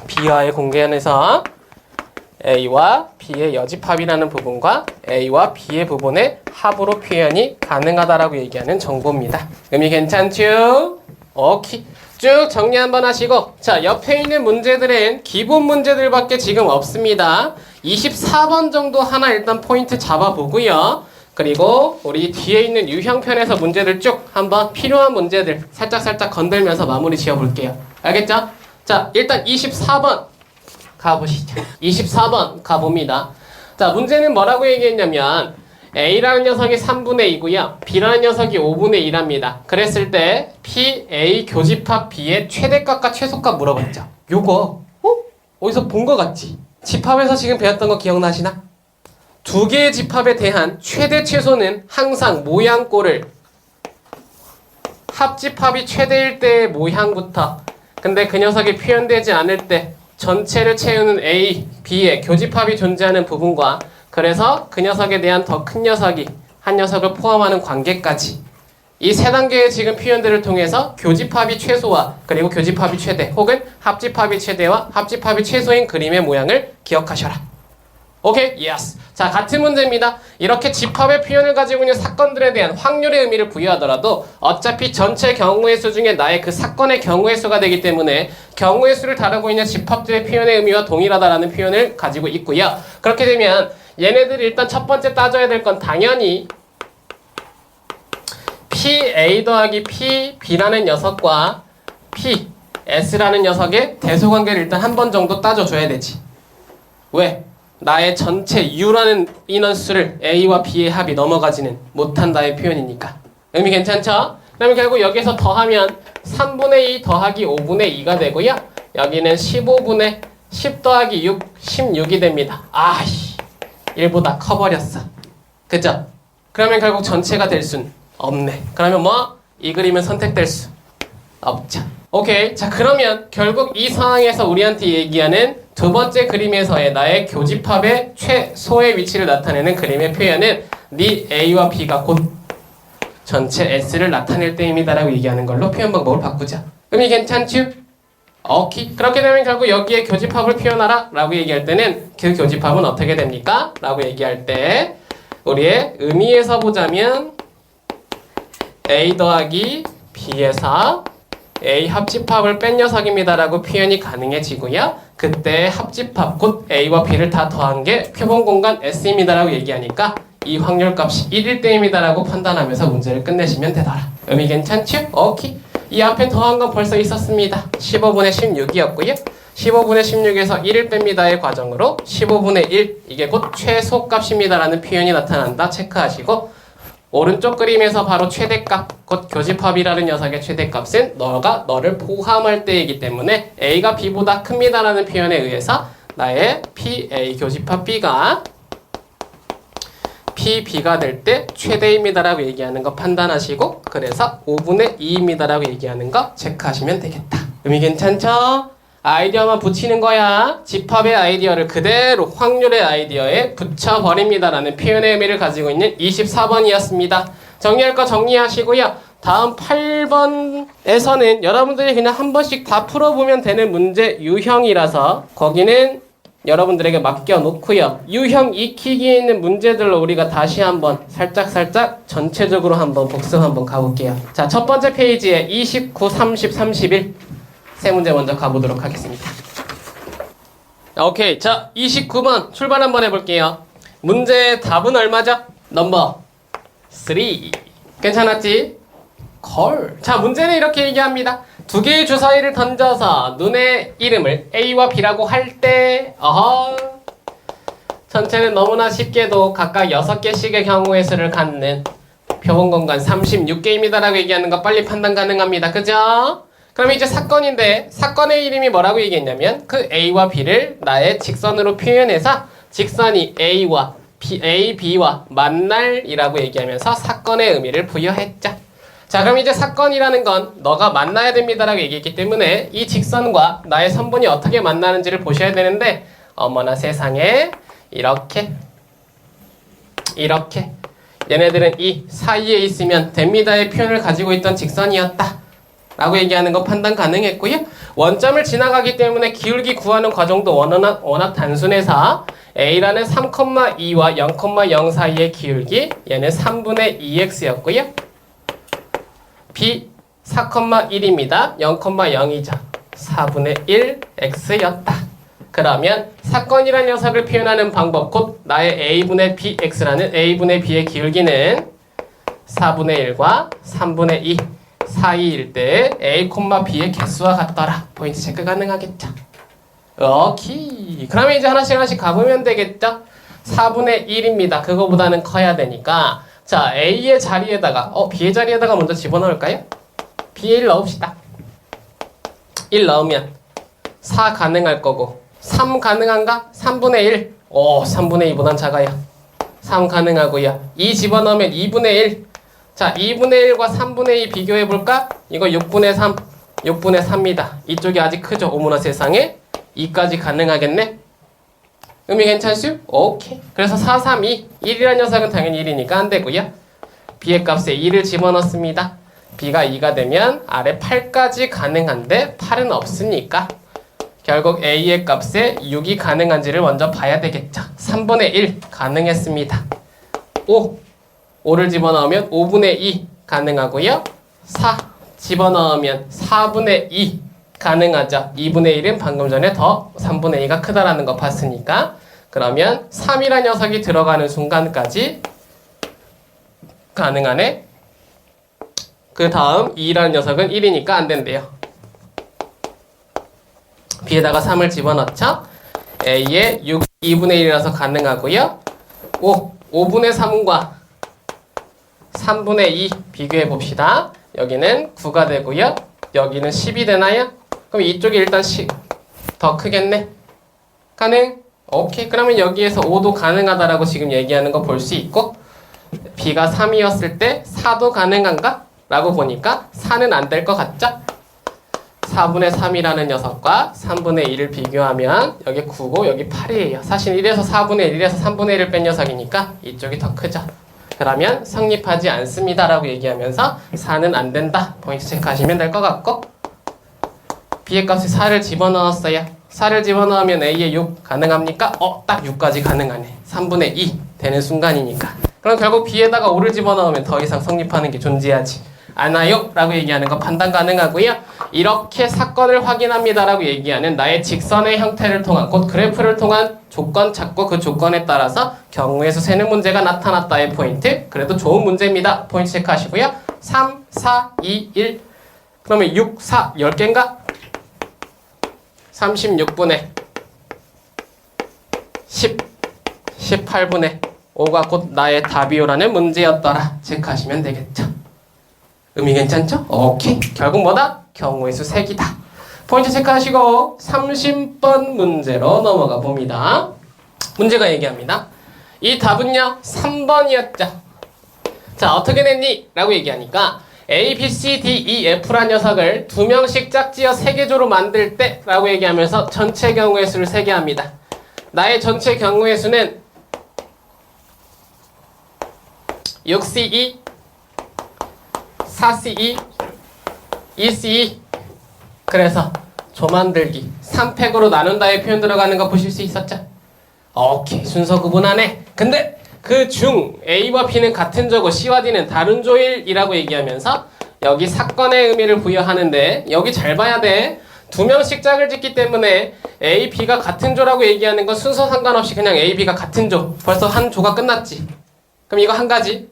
B와의 공간에서 A와 B의 여집합이라는 부분과 A와 B의 부분의 합으로 표현이 가능하다라고 얘기하는 정보입니다. 의미 괜찮죠? 오케이. 쭉 정리 한번 하시고, 자, 옆에 있는 문제들은 기본 문제들밖에 지금 없습니다. 24번 정도 하나 일단 포인트 잡아보고요. 그리고 우리 뒤에 있는 유형편에서 문제들 쭉 한번 필요한 문제들 살짝살짝 건들면서 마무리 지어볼게요. 알겠죠? 자, 일단 24번 가보시죠. 24번 가봅니다. 자, 문제는 뭐라고 얘기했냐면 A라는 녀석이 3분의 2고요. B라는 녀석이 5분의 2랍니다. 그랬을 때 P, A 교집합 B의 최대값과 최소값 물어봤죠. 요거 어디서 본 거 같지? 집합에서 지금 배웠던 거 기억나시나? 두 개의 집합에 대한 최대 최소는 항상 모양꼴을 합집합이 최대일 때의 모양부터, 근데 그 녀석이 표현되지 않을 때 전체를 채우는 A, B의 교집합이 존재하는 부분과 그래서 그 녀석에 대한 더 큰 녀석이 한 녀석을 포함하는 관계까지 이 세 단계의 지금 표현들을 통해서 교집합이 최소와 그리고 교집합이 최대 혹은 합집합이 최대와 합집합이 최소인 그림의 모양을 기억하셔라. 오케이? 예스. 자, 같은 문제입니다. 이렇게 집합의 표현을 가지고 있는 사건들에 대한 확률의 의미를 부여하더라도 어차피 전체 경우의 수 중에 나의 그 사건의 경우의 수가 되기 때문에 경우의 수를 다루고 있는 집합들의 표현의 의미와 동일하다라는 표현을 가지고 있고요. 그렇게 되면 얘네들이 일단 첫 번째 따져야 될 건 당연히 PA 더하기 PB라는 녀석과 PS라는 녀석의 대소관계를 일단 한 번 정도 따져줘야 되지. 왜? 나의 전체 U라는 인원수를 A와 B의 합이 넘어가지는 못한다의 표현이니까. 의미 괜찮죠? 그러면 결국 여기서 더하면 3분의 2 더하기 5분의 2가 되고요. 여기는 15분의 10 더하기 6, 16이 됩니다. 아이, 1보다 커버렸어. 그죠? 그러면 결국 전체가 될 순 없네. 그러면 뭐? 이 그림은 선택될 수 없죠. 오케이. 자, 그러면 결국 이 상황에서 우리한테 얘기하는 두 번째 그림에서의 나의 교집합의 최소의 위치를 나타내는 그림의 표현은 네 A와 B가 곧 전체 S를 나타낼 때입니다라고 얘기하는 걸로 표현 방법을 바꾸자. 의미 괜찮죠? 오케이. 그렇게 되면 결국 여기에 교집합을 표현하라 라고 얘기할 때는 그 교집합은 어떻게 됩니까? 라고 얘기할 때 우리의 의미에서 보자면 A 더하기 B에서 A 합집합을 뺀 녀석입니다 라고 표현이 가능해지고요. 그때 합집합 곧 A와 B를 다 더한 게 표본 공간 S입니다 라고 얘기하니까 이 확률값이 1일 때입니다 라고 판단하면서 문제를 끝내시면 되더라. 의미 괜찮죠? 오케이. 이 앞에 더한 건 벌써 있었습니다. 15분의 16이었고요. 15분의 16에서 1을 뺍니다의 과정으로 15분의 1 이게 곧 최소값입니다 라는 표현이 나타난다 체크하시고 오른쪽 그림에서 바로 최대값, 곧 교집합이라는 녀석의 최대값은 너가 너를 포함할 때이기 때문에 A가 B보다 큽니다라는 표현에 의해서 나의 PA 교집합 B가 PB가 될 때 최대입니다라고 얘기하는 거 판단하시고 그래서 5분의 2입니다라고 얘기하는 거 체크하시면 되겠다. 의미 괜찮죠? 아이디어만 붙이는 거야. 집합의 아이디어를 그대로 확률의 아이디어에 붙여버립니다라는 표현의 의미를 가지고 있는 24번이었습니다. 정리할 거 정리하시고요. 다음 8번에서는 여러분들이 그냥 한 번씩 다 풀어보면 되는 문제 유형이라서 거기는 여러분들에게 맡겨놓고요. 유형 익히기에 있는 문제들로 우리가 다시 한번 살짝 전체적으로 한번 복습 한번 가볼게요. 자, 첫 번째 페이지에 29, 30, 31 세 문제 먼저 가보도록 하겠습니다. 오케이. 자, 29번 출발 한번 해볼게요. 문제의 답은 얼마죠? 넘버 3. 괜찮았지? 걸. 자, 문제는 이렇게 얘기합니다. 두 개의 주사위를 던져서 눈의 이름을 A와 B라고 할 때 전체는 너무나 쉽게도 각각 6개씩의 경우의 수를 갖는 표본 공간 36개입니다 라고 얘기하는 거 빨리 판단 가능합니다. 그죠? 그럼 이제 사건인데 사건의 이름이 뭐라고 얘기했냐면 그 A와 B를 나의 직선으로 표현해서 직선이 A와 A, B와 만날이라고 얘기하면서 사건의 의미를 부여했죠. 자, 그럼 이제 사건이라는 건 너가 만나야 됩니다라고 얘기했기 때문에 이 직선과 나의 선분이 어떻게 만나는지를 보셔야 되는데 어머나 세상에 이렇게 얘네들은 이 사이에 있으면 됩니다의 표현을 가지고 있던 직선이었다. 라고 얘기하는 거 판단 가능했고요. 원점을 지나가기 때문에 기울기 구하는 과정도 워낙 단순해서 A라는 3,2와 0,0 사이의 기울기, 얘는 3분의 2x였고요. B 4,1입니다. 0,0이죠. 4분의 1x였다. 그러면 사건이라는 녀석을 표현하는 방법, 곧 나의 A분의 BX라는 A분의 B의 기울기는 4분의 1과 3분의 2 사이일 때 A, B의 개수와 같더라. 포인트 체크 가능하겠죠. 오케이. 그러면 이제 하나씩 가보면 되겠죠. 4분의 1입니다. 그거보다는 커야 되니까 자, A의 자리에다가 B의 자리에다가 먼저 집어넣을까요? B에 1 넣읍시다. 1 넣으면 4 가능할 거고 3 가능한가? 3분의 1. 3분의 2보단 작아요. 3 가능하고요. 2 집어넣으면 2분의 1. 자, 2분의 1과 3분의 2 비교해볼까? 이거 6분의 3, 6분의 3입니다. 이쪽이 아직 크죠? 어머나 세상에. 2까지 가능하겠네? 의미 괜찮슈? 오케이. 그래서 4, 3, 2. 1이라는 녀석은 당연히 1이니까 안 되고요. B의 값에 2를 집어넣습니다. B가 2가 되면 아래 8까지 가능한데 8은 없으니까 결국 A의 값에 6이 가능한지를 먼저 봐야 되겠죠. 3분의 1 가능했습니다. 5를 집어넣으면 5분의 2 가능하고요. 4 집어넣으면 4분의 2 가능하죠. 2분의 1은 방금 전에 더 3분의 2가 크다라는 거 봤으니까 그러면 3이라는 녀석이 들어가는 순간까지 가능하네. 그 다음 2라는 녀석은 1이니까 안 된대요. B에다가 3을 집어넣죠. A에 6, 2분의 1이라서 가능하고요. 5분의 3과 3분의 2 비교해 봅시다. 여기는 9가 되고요. 여기는 10이 되나요? 그럼 이쪽이 일단 더 크겠네. 가능? 오케이. 그러면 여기에서 5도 가능하다라고 지금 얘기하는 거 볼 수 있고 B가 3이었을 때 4도 가능한가? 라고 보니까 4는 안 될 것 같죠? 4분의 3이라는 녀석과 3분의 2를 비교하면 여기 9고 여기 8이에요. 사실 1에서 4분의 1, 1에서 3분의 1을 뺀 녀석이니까 이쪽이 더 크죠. 그러면 성립하지 않습니다 라고 얘기하면서 4는 안 된다. 포인트 체크하시면 될 것 같고 B의 값에 4를 집어넣었어요. 4를 집어넣으면 A에 6 가능합니까? 딱 6까지 가능하네. 3분의 2 되는 순간이니까. 그럼 결국 B에다가 5를 집어넣으면 더 이상 성립하는 게 존재하지 않아요 라고 얘기하는 거 판단 가능하고요. 이렇게 사건을 확인합니다 라고 얘기하는 나의 직선의 형태를 통한 곧 그래프를 통한 조건 찾고 그 조건에 따라서 경우의 수 세는 문제가 나타났다의 포인트. 그래도 좋은 문제입니다. 포인트 체크하시고요. 3, 4, 2, 1 그러면 6, 4, 10개인가? 36분의 10, 18분의 5가 곧 나의 답이요라는 문제였더라. 체크하시면 되겠죠. 의미 괜찮죠? 오케이. 결국 뭐다? 경우의 수 3기다. 포인트 체크하시고 30번 문제로 넘어가 봅니다. 문제가 얘기합니다. 이 답은요 3번이었죠. 자, 어떻게 냈니? 라고 얘기하니까 A, B, C, D, E, F란 녀석을 2명씩 짝지어 세개조로 만들 때 라고 얘기하면서 전체 경우의 수를 세게 합니다. 나의 전체 경우의 수는 6CE, 4CE, 2CE. 그래서 조 만들기 3팩으로 나눈다의 표현 들어가는 거 보실 수 있었죠? 오케이. 순서 구분하네. 근데 그 중 A와 B는 같은 조고 C와 D는 다른 조일이라고 얘기하면서 여기 사건의 의미를 부여하는데 여기 잘 봐야 돼. 2명씩 짝을 짓기 때문에 A, B가 같은 조라고 얘기하는 건 순서 상관없이 그냥 A, B가 같은 조. 벌써 한 조가 끝났지. 그럼 이거 한 가지.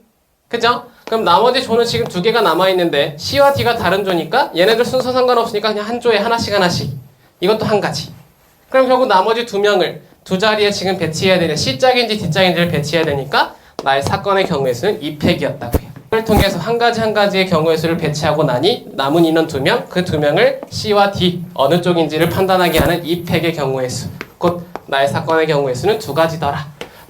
그죠? 그럼 나머지 조는 지금 2개가 남아있는데 C와 D가 다른 조니까 얘네들 순서 상관없으니까 그냥 한 조에 하나씩 이것도 한 가지. 그럼 결국 나머지 2명을 두 자리에 지금 배치해야 되는 C짝인지 D짝인지를 배치해야 되니까 나의 사건의 경우의 수는 2팩이었다고요. 이걸 통해서 한 가지의 경우의 수를 배치하고 나니 남은 인원 2명, 그 2명을 C와 D 어느 쪽인지를 판단하게 하는 2팩의 경우의 수. 곧 나의 사건의 경우의 수는 2가지더라.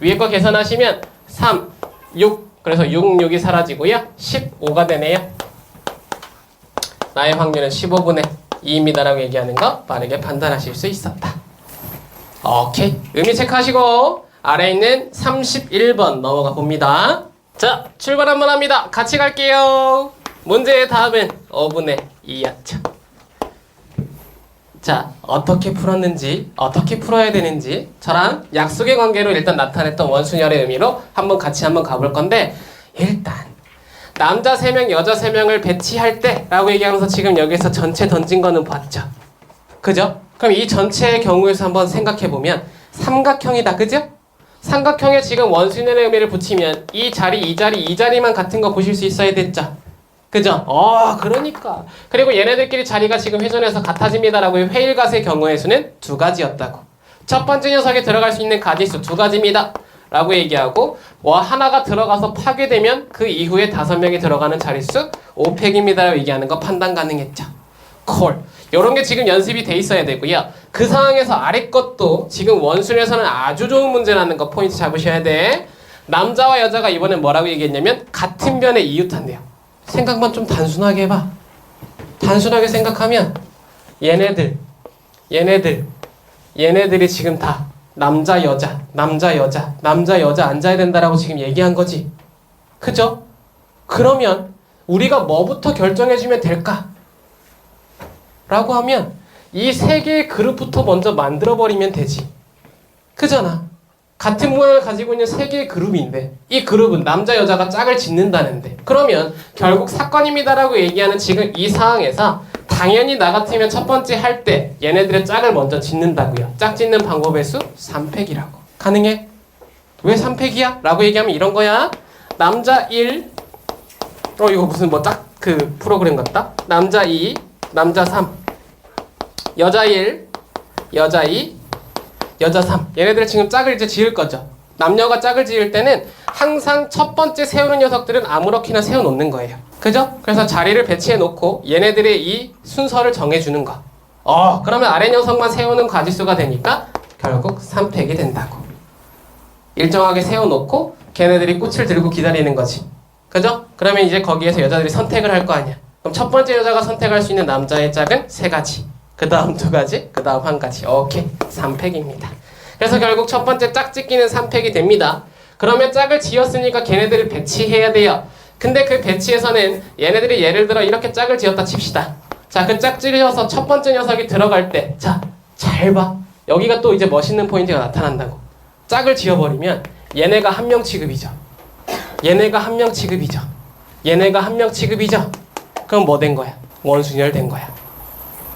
위에 거 계산하시면 3, 6 그래서 6, 6이 사라지고요. 15가 되네요. 나의 확률은 15분의 2입니다 라고 얘기하는 거 빠르게 판단하실 수 있었다. 오케이. 의미 체크하시고 아래에 있는 31번 넘어가 봅니다. 자, 출발 한번 합니다. 같이 갈게요. 문제의 답은 5분의 2였죠. 자, 어떻게 풀었는지, 어떻게 풀어야 되는지 저랑 약속의 관계로 일단 나타냈던 원순열의 의미로 같이 한번 가볼 건데, 일단 남자 3명, 여자 3명을 배치할 때 라고 얘기하면서 지금 여기서 전체 던진 거는 봤죠? 그죠? 그럼 이 전체의 경우에서 한번 생각해보면 삼각형이다. 그죠? 삼각형에 지금 원순열의 의미를 붙이면 이 자리, 이 자리, 이 자리만 같은 거 보실 수 있어야 됐죠? 그죠? 그러니까. 그리고 얘네들끼리 자리가 지금 회전해서 같아집니다라고 회일갓의 경우의 수는 2가지였다고. 첫 번째 녀석에 들어갈 수 있는 가지수 2가지입니다. 라고 얘기하고, 하나가 들어가서 파괴되면 그 이후에 5명이 들어가는 자릿수 5팩입니다라고 얘기하는 거 판단 가능했죠. 콜. 요런 게 지금 연습이 돼 있어야 되고요. 그 상황에서 아래 것도 지금 원순에서는 아주 좋은 문제라는 거 포인트 잡으셔야 돼. 남자와 여자가 이번엔 뭐라고 얘기했냐면 같은 변에 이웃한대요. 생각만 좀 단순하게 해봐. 단순하게 생각하면 얘네들이 지금 다 남자 여자 앉아야 된다라고 지금 얘기한 거지. 그죠? 그러면 우리가 뭐부터 결정해주면 될까? 라고 하면 이 3개의 그룹부터 먼저 만들어버리면 되지. 그잖아. 같은 모양을 가지고 있는 3개의 그룹인데 이 그룹은 남자 여자가 짝을 짓는다는데, 그러면 결국 사건입니다라고 얘기하는 지금 이 상황에서 당연히 나 같으면 첫 번째 할 때 얘네들의 짝을 먼저 짓는다고요. 짝 짓는 방법의 수 3팩이라고. 가능해? 왜 3팩이야? 라고 얘기하면 이런 거야. 남자 1 이거 무슨 그 프로그램 같다. 남자 2 남자 3 여자 1 여자 2 여자 3. 얘네들 지금 짝을 이제 지을 거죠. 남녀가 짝을 지을 때는 항상 첫 번째 세우는 녀석들은 아무렇게나 세워놓는 거예요. 그죠? 그래서 자리를 배치해 놓고 얘네들의 이 순서를 정해주는 거. 그러면 아래 녀석만 세우는 가지수가 되니까 결국 3팩이 된다고. 일정하게 세워놓고 걔네들이 꽃을 들고 기다리는 거지. 그죠? 그러면 이제 거기에서 여자들이 선택을 할 거 아니야. 그럼 첫 번째 여자가 선택할 수 있는 남자의 짝은 3가지. 그 다음 2가지, 그 다음 1가지. 오케이. 3팩입니다. 그래서 결국 첫 번째 짝 짓기는 3팩이 됩니다. 그러면 짝을 지었으니까 걔네들을 배치해야 돼요. 근데 그 배치에서는 얘네들이 예를 들어 이렇게 짝을 지었다 칩시다. 자, 그 짝 지어서 첫 번째 녀석이 들어갈 때, 자, 잘 봐. 여기가 또 이제 멋있는 포인트가 나타난다고. 짝을 지어버리면 얘네가 1명 취급이죠. 얘네가 1명 취급이죠. 얘네가 1명 취급이죠. 그럼 뭐 된 거야? 원순열 된 거야.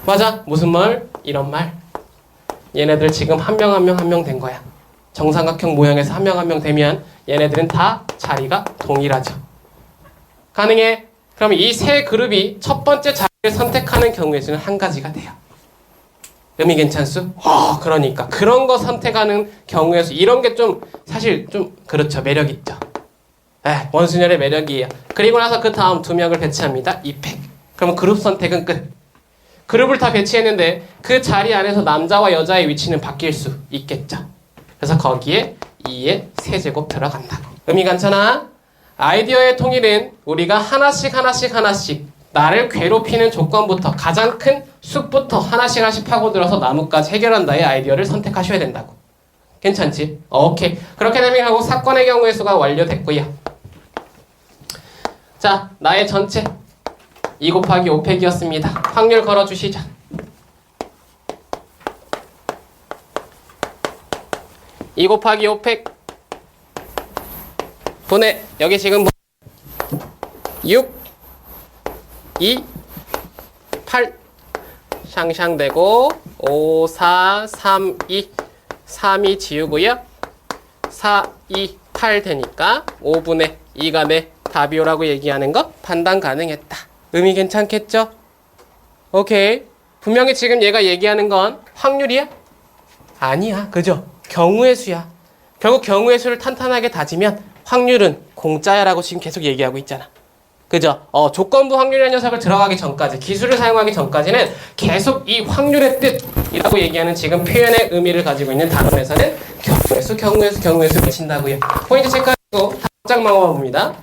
맞아? 무슨 말? 이런 말. 얘네들 지금 1명 된 거야. 정삼각형 모양에서 1명 되면 얘네들은 다 자리가 동일하죠. 가능해? 그럼 이 3 그룹이 첫 번째 자리를 선택하는 경우의 수는 1가지가 돼요. 의미 괜찮수? 그러니까 그런 거 선택하는 경우의 수, 이런 게 좀 사실 좀 그렇죠. 매력 있죠. 원순열의 매력이에요. 그리고 나서 그 다음 2명을 배치합니다. 2팩. 그러면 그룹 선택은 끝. 그룹을 다 배치했는데 그 자리 안에서 남자와 여자의 위치는 바뀔 수 있겠죠. 그래서 거기에 2의 세제곱 들어간다고. 의미 괜찮아? 아이디어의 통일은 우리가 하나씩 나를 괴롭히는 조건부터, 가장 큰 숲부터 하나씩 파고들어서 나무까지 해결한다의 아이디어를 선택하셔야 된다고. 괜찮지? 오케이. 그렇게 되면 결국 사건의 경우의 수가 완료됐고요. 자, 나의 전체 2 곱하기 5팩이었습니다. 확률 걸어주시죠. 2 곱하기 5팩 분의 여기 지금 6 2 8 샹샹되고 5 4 3 2 3이 지우고요. 4 2 8 되니까 5분의 2가 내 답이오라고 얘기하는 거 판단 가능했다. 의미 괜찮겠죠? 오케이. 분명히 지금 얘가 얘기하는 건 확률이야? 아니야. 그죠? 경우의 수야. 결국 경우의 수를 탄탄하게 다지면 확률은 공짜야 라고 지금 계속 얘기하고 있잖아. 그죠? 조건부 확률이라는 녀석을 들어가기 전까지, 기술을 사용하기 전까지는 계속 이 확률의 뜻이라고 얘기하는 지금 표현의 의미를 가지고 있는 단원에서는 경우의 수 미친다고요. 포인트 체크하고 다음 장 망해봅니다.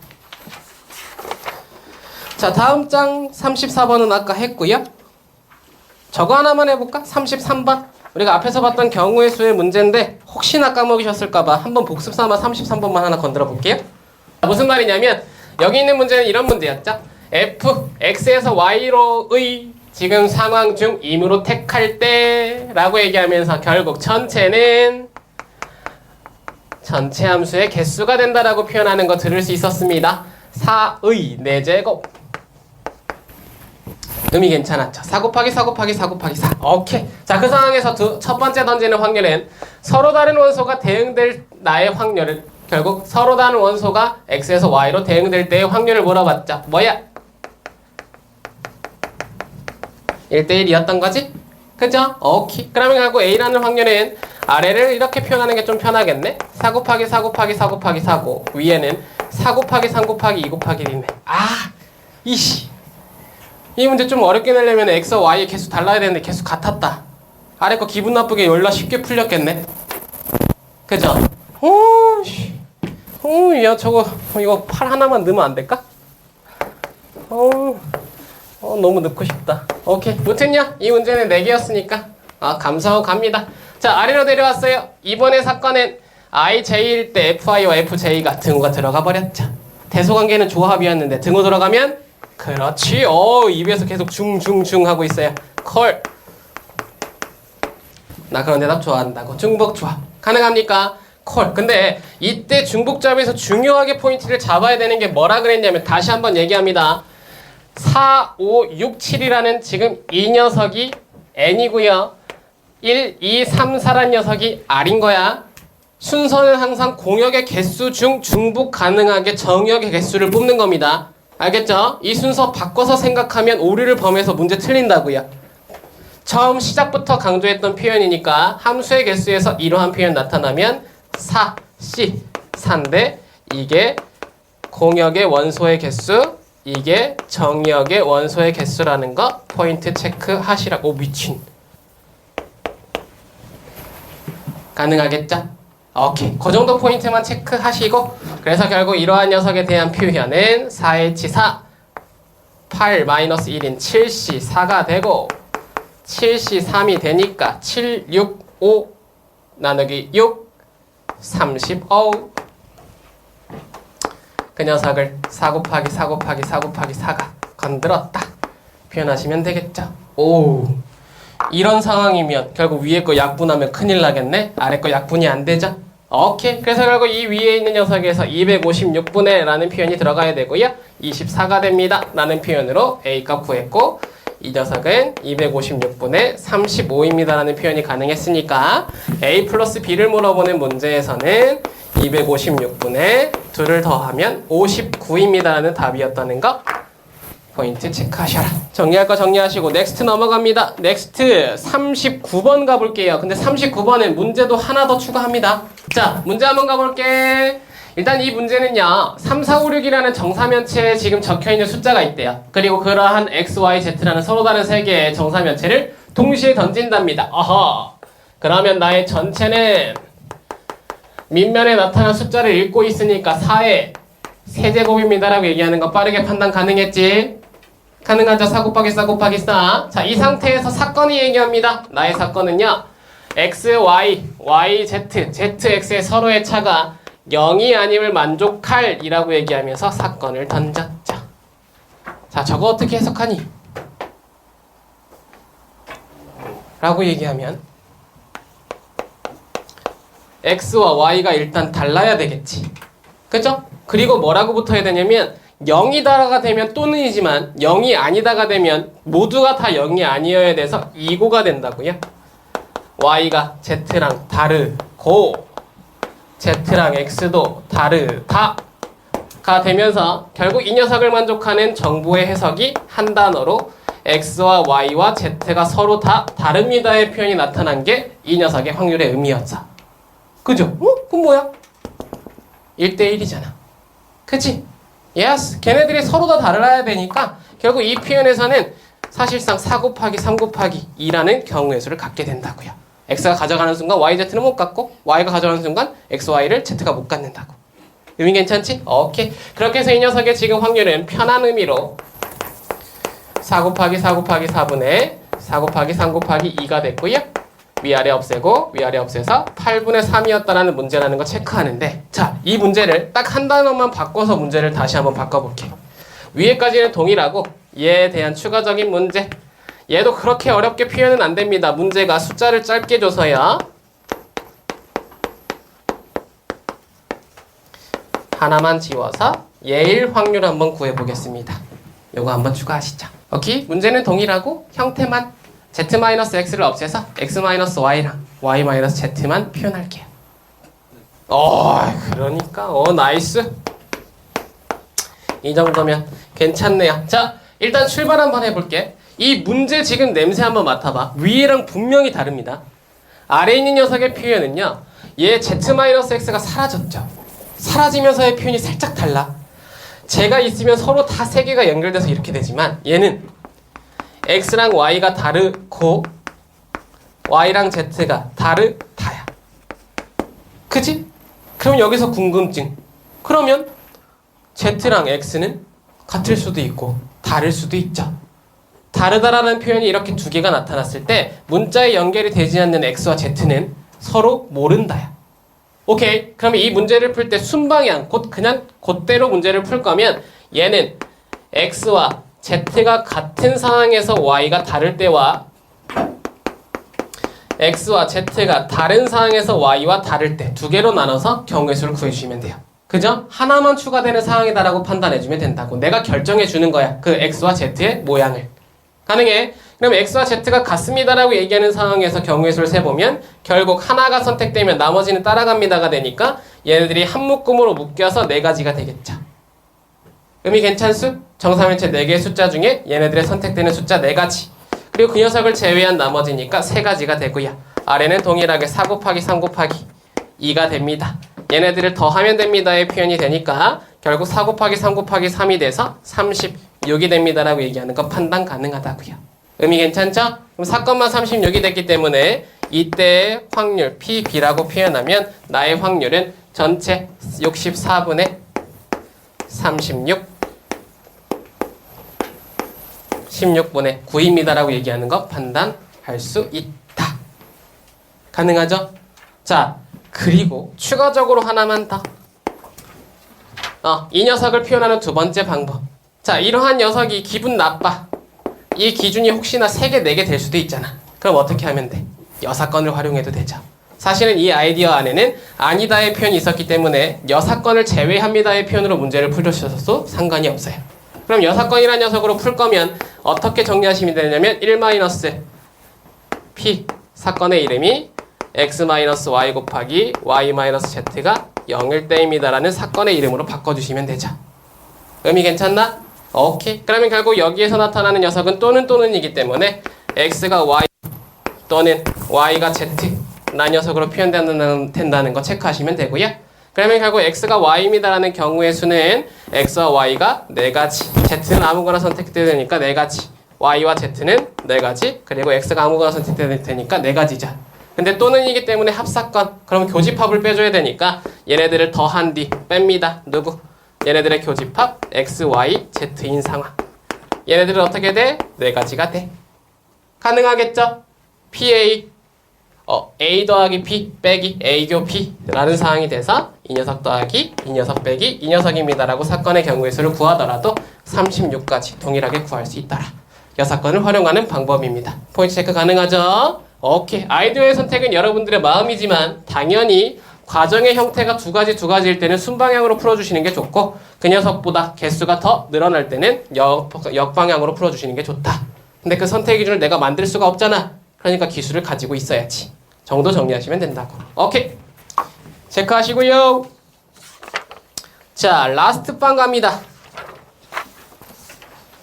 자, 다음 장 34번은 아까 했고요. 저거 하나만 해볼까? 33번. 우리가 앞에서 봤던 경우의 수의 문제인데 혹시나 까먹으셨을까봐 한번 복습 삼아 33번만 하나 건드려 볼게요. 무슨 말이냐면 여기 있는 문제는 이런 문제였죠. F, X에서 Y로의 지금 상황 중 임으로 택할 때 라고 얘기하면서 결국 전체 함수의 개수가 된다라고 표현하는 거 들을 수 있었습니다. 4의 4제곱. 의미 괜찮았죠? 4 곱하기 4 곱하기 4 곱하기 4. 오케이. 자, 그 상황에서 첫 번째 던지는 확률은 서로 다른 원소가 대응될 나의 확률을 결국 서로 다른 원소가 X에서 Y로 대응될 때의 확률을 물어봤죠. 뭐야? 1대1이었던 거지? 그죠? 오케이. 그러면 결국 A라는 확률은 아래를 이렇게 표현하는 게 좀 편하겠네? 4 곱하기 4 곱하기 4 곱하기 4고 위에는 4 곱하기 3 곱하기 2 곱하기 1이네. 이 문제 좀 어렵게 내려면 X와 Y의 개수 달라야 되는데 개수 같았다. 아래 거 기분 나쁘게 열나 쉽게 풀렸겠네. 그죠? 야 저거 이거 팔 하나만 넣으면 안 될까? 너무 넣고 싶다. 오케이. 무튼요 이 문제는 4개였으니까 감사하고 갑니다. 자, 아래로 내려왔어요. 이번에 사건은 IJ일 때 FI와 FJ가 등호가 들어가 버렸죠. 대소관계는 조합이었는데 등호 들어가면 그렇지. 입에서 계속 중중중 하고 있어요. 콜. 나 그런 대답 좋아한다고. 중복조합 가능합니까? 콜. 근데 이때 중복조합에서 중요하게 포인트를 잡아야 되는 게 뭐라 그랬냐면 다시 한번 얘기합니다. 4, 5, 6, 7이라는 지금 이 녀석이 N이고요. 1, 2, 3, 4란 녀석이 R인 거야. 순서는 항상 공역의 개수 중 중복 가능하게 정역의 개수를 뽑는 겁니다. 알겠죠? 이 순서 바꿔서 생각하면 오류를 범해서 문제 틀린다고요. 처음 시작부터 강조했던 표현이니까 함수의 개수에서 이러한 표현 나타나면 4, C, 4인데 이게 공역의 원소의 개수, 이게 정역의 원소의 개수라는 거 포인트 체크하시라고. 미친. 가능하겠죠? 오케이. 그 정도 포인트만 체크하시고 그래서 결국 이러한 녀석에 대한 표현은 4H4 8-1인 7C4가 되고 7C3이 되니까 7, 6, 5 나누기 6 35. 그 녀석을 4 곱하기 4 곱하기 4 곱하기 4가 건드렸다 표현하시면 되겠죠. 오, 이런 상황이면 결국 위에 거 약분하면 큰일 나겠네. 아래 거 약분이 안 되죠. 오케이. 그래서 결국 이 위에 있는 녀석에서 256분의 라는 표현이 들어가야 되고요. 24가 됩니다 라는 표현으로 A값 구했고 이 녀석은 256분의 35입니다 라는 표현이 가능했으니까 A 플러스 B를 물어보는 문제에서는 256분의 2를 더하면 59입니다 라는 답이었다는 거 포인트 체크하셔라. 정리할 거 정리하시고 넥스트 넘어갑니다. 넥스트 39번 가볼게요. 근데 39번은 문제도 하나 더 추가합니다. 자, 문제 한번 가볼게. 일단 이 문제는요 3, 4, 5, 6이라는 정사면체에 지금 적혀있는 숫자가 있대요. 그리고 그러한 X, Y, Z라는 서로 다른 세 개의 정사면체를 동시에 던진답니다. 어허. 그러면 나의 전체는 밑면에 나타난 숫자를 읽고 있으니까 4의 세제곱입니다 라고 얘기하는 거 빠르게 판단 가능했지? 가능하죠? 4 곱하기 4 곱하기 4. 자, 이 상태에서 사건이 얘기합니다. 나의 사건은요 X, Y, Y, Z, Z, X의 서로의 차가 0이 아님을 만족할 이라고 얘기하면서 사건을 던졌죠. 자, 저거 어떻게 해석하니? 라고 얘기하면 X와 Y가 일단 달라야 되겠지. 그죠? 그리고 뭐라고 붙어야 되냐면 0이다가 되면 또는이지만 0이 아니다가 되면 모두가 다 0이 아니어야 돼서 2고가 된다고요. Y가 Z랑 다르고 Z랑 X도 다르다가 되면서 결국 이 녀석을 만족하는 정보의 해석이 한 단어로 X와 Y와 Z가 서로 다 다릅니다의 표현이 나타난 게 이 녀석의 확률의 의미였어. 그죠? 그럼 뭐야? 1대1이잖아. 그치? 예스. 걔네들이 서로 다 달라야 되니까 결국 이 표현에서는 사실상 4 곱하기 3 곱하기 2라는 경우의 수를 갖게 된다고요. X가 가져가는 순간 YZ는 못 갖고 Y가 가져가는 순간 XY를 Z가 못 갖는다고. 의미 괜찮지? 오케이. 그렇게 해서 이 녀석의 지금 확률은 편한 의미로 4 곱하기 4 곱하기 4분의 4 곱하기 3 곱하기 2가 됐고요. 위아래 없애고 위아래 없애서 8분의 3이었다라는 문제라는 거 체크하는데 자, 이 문제를 딱 한 단어만 바꿔서 문제를 다시 한번 바꿔볼게요. 위에까지는 동일하고 얘에 대한 추가적인 문제. 얘도 그렇게 어렵게 표현은 안 됩니다. 문제가 숫자를 짧게 줘서요. 하나만 지워서 예일 확률 한번 구해보겠습니다. 요거 한번 추가하시죠. 오케이? 문제는 동일하고 형태만 z-x를 없애서 x-y랑 y-z만 표현할게요. 그러니까 나이스. 이 정도면 괜찮네요. 자, 일단 출발 한번 해볼게. 이 문제 지금 냄새 한번 맡아봐. 위에랑 분명히 다릅니다. 아래에 있는 녀석의 표현은요, 얘 z-x가 사라졌죠. 사라지면서의 표현이 살짝 달라. 제가 있으면 서로 다 세 개가 연결돼서 이렇게 되지만 얘는 x랑 y가 다르고 y랑 z가 다르다야. 그치? 그럼 여기서 궁금증. 그러면 z랑 x는 같을 수도 있고 다를 수도 있죠. 다르다라는 표현이 이렇게 두 개가 나타났을 때 문자에 연결이 되지 않는 x와 z는 서로 모른다야. 오케이. 그러면 이 문제를 풀 때 순방향, 그냥 그대로 문제를 풀 거면 얘는 x와 z가 같은 상황에서 y가 다를 때와 x와 z가 다른 상황에서 y와 다를 때 두 개로 나눠서 경우의 수를 구해주시면 돼요. 그죠? 하나만 추가되는 상황이다라고 판단해주면 된다고. 내가 결정해주는 거야. 그 x와 z의 모양을. 가능해? 그럼 x와 z가 같습니다라고 얘기하는 상황에서 경우의 수를 세보면 결국 하나가 선택되면 나머지는 따라갑니다가 되니까 얘네들이 한 묶음으로 묶여서 네 가지가 되겠죠. 의미 괜찮수? 정사면체 4개의 숫자 중에 얘네들의 선택되는 숫자 4가지. 그리고 그 녀석을 제외한 나머지니까 3가지가 되고요. 아래는 동일하게 4 곱하기 3 곱하기 2가 됩니다. 얘네들을 더하면 됩니다의 표현이 되니까 결국 4 곱하기 3 곱하기 3이 돼서 36이 됩니다라고 얘기하는 건 판단 가능하다고요. 의미 괜찮죠? 그럼 사건만 36이 됐기 때문에 이때의 확률 PB라고 표현하면 나의 확률은 전체 64분의 36 16분의 9입니다라고 얘기하는 거 판단할 수 있다. 가능하죠? 자, 그리고 추가적으로 하나만 더. 이 녀석을 표현하는 두 번째 방법. 자, 이러한 녀석이 기분 나빠. 이 기준이 혹시나 3개, 4개 될 수도 있잖아. 그럼 어떻게 하면 돼? 여사건을 활용해도 되죠. 사실은 이 아이디어 안에는 아니다의 표현이 있었기 때문에 여사건을 제외합니다의 표현으로 문제를 풀어주셔도 상관이 없어요. 그럼 여사건이라는 녀석으로 풀 거면 어떻게 정리하시면 되냐면 1-P 사건의 이름이 x-y 곱하기 y-z가 0일 때입니다 라는 사건의 이름으로 바꿔주시면 되죠. 의미 괜찮나? 오케이. 그러면 결국 여기에서 나타나는 녀석은 또는이기 때문에 x가 y 또는 y가 z 나 녀석으로 표현된다는 거 체크하시면 되고요. 그러면 결국 x가 y입니다 라는 경우의 수는 x와 y가 4가지, z는 아무거나 선택돼도 되니까 4가지, y와 z는 4가지, 그리고 x가 아무거나 선택돼도 되니까 4가지죠. 근데 또는이기 때문에 합사건, 그럼 교집합을 빼줘야 되니까 얘네들을 더한 뒤 뺍니다. 누구? 얘네들의 교집합 x, y, z인 상황. 얘네들은 어떻게 돼? 4가지가 돼. 가능하겠죠? PA A 더하기 P 빼기 A교 P 라는 상황이 돼서 이 녀석 더하기 이 녀석 빼기 이 녀석입니다 라고 사건의 경우의 수를 구하더라도 36까지 동일하게 구할 수 있더라. 여사건을 활용하는 방법입니다. 포인트 체크 가능하죠? 오케이. 아이디어의 선택은 여러분들의 마음이지만 당연히 과정의 형태가 두 가지일 때는 순방향으로 풀어주시는 게 좋고 그 녀석보다 개수가 더 늘어날 때는 역방향으로 풀어주시는 게 좋다. 근데 그 선택 기준을 내가 만들 수가 없잖아. 그러니까 기술을 가지고 있어야지. 정도 정리하시면 된다고. 오케이. 체크하시고요. 자, 라스트 방 갑니다.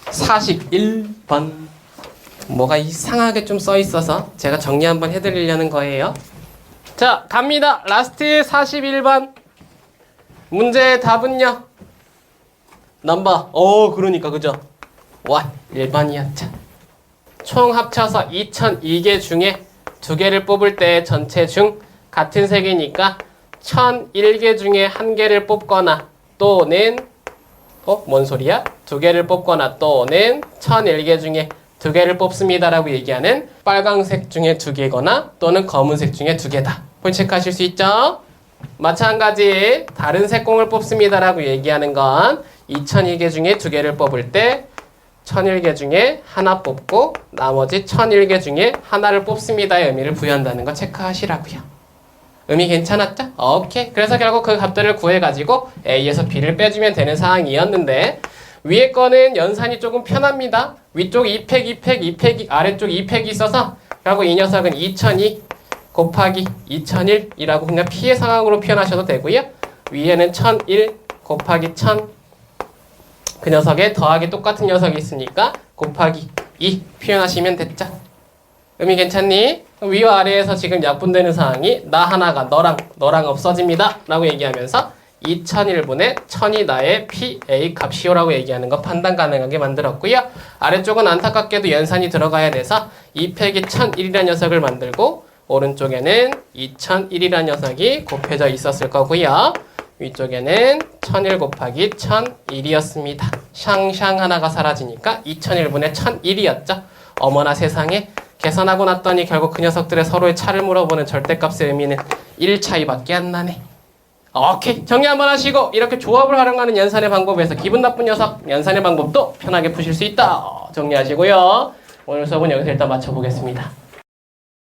41번. 뭐가 이상하게 좀 써 있어서 제가 정리 한번 해드리려는 거예요. 자, 갑니다. 라스트 41번. 문제의 답은요. 넘버. 그러니까 그죠? 와, 1번이었죠. 총 합쳐서 2002개 중에 2개를 뽑을 때 전체 중 같은 색이니까 1001개 중에 1개를 뽑거나 또는 뭔 소리야? 2개를 뽑거나 또는 1001개 중에 2개를 뽑습니다라고 얘기하는 빨강색 중에 2개거나 또는 검은색 중에 2개다. 포인트 체크하실 수 있죠? 마찬가지 다른 색공을 뽑습니다라고 얘기하는 건 2001개 중에 2개를 뽑을 때 1001개 중에 하나 뽑고 나머지 1001개 중에 하나를 뽑습니다의 의미를 부여한다는 거 체크하시라고요. 의미 괜찮았죠? 오케이. 그래서 결국 그 값들을 구해가지고 A에서 B를 빼주면 되는 상황이었는데 위에 거는 연산이 조금 편합니다. 위쪽 2팩, 2팩, 2팩, 아래쪽 2팩이 있어서 결국 이 녀석은 2002 곱하기 2001이라고 그냥 P의 상황으로 표현하셔도 되고요. 위에는 1001 곱하기 1000 그 녀석에 더하기 똑같은 녀석이 있으니까 곱하기 2 표현하시면 됐죠. 의미 괜찮니? 위와 아래에서 지금 약분되는 상황이 나 하나가 너랑 없어집니다 라고 얘기하면서 2001분의 1000이 나의 PA 값이요라고 얘기하는 거 판단 가능하게 만들었고요. 아래쪽은 안타깝게도 연산이 들어가야 돼서 2팩이 1001이라는 녀석을 만들고 오른쪽에는 2001이라는 녀석이 곱해져 있었을 거고요. 위쪽에는 1001 곱하기 1001이었습니다. 샹샹 하나가 사라지니까 2001분의 1001이었죠. 어머나 세상에. 계산하고 났더니 결국 그 녀석들의 서로의 차를 물어보는 절대값의 의미는 1 차이밖에 안 나네. 오케이. 정리 한번 하시고 이렇게 조합을 활용하는 연산의 방법에서 기분 나쁜 녀석 연산의 방법도 편하게 푸실 수 있다. 정리하시고요. 오늘 수업은 여기서 일단 마쳐보겠습니다.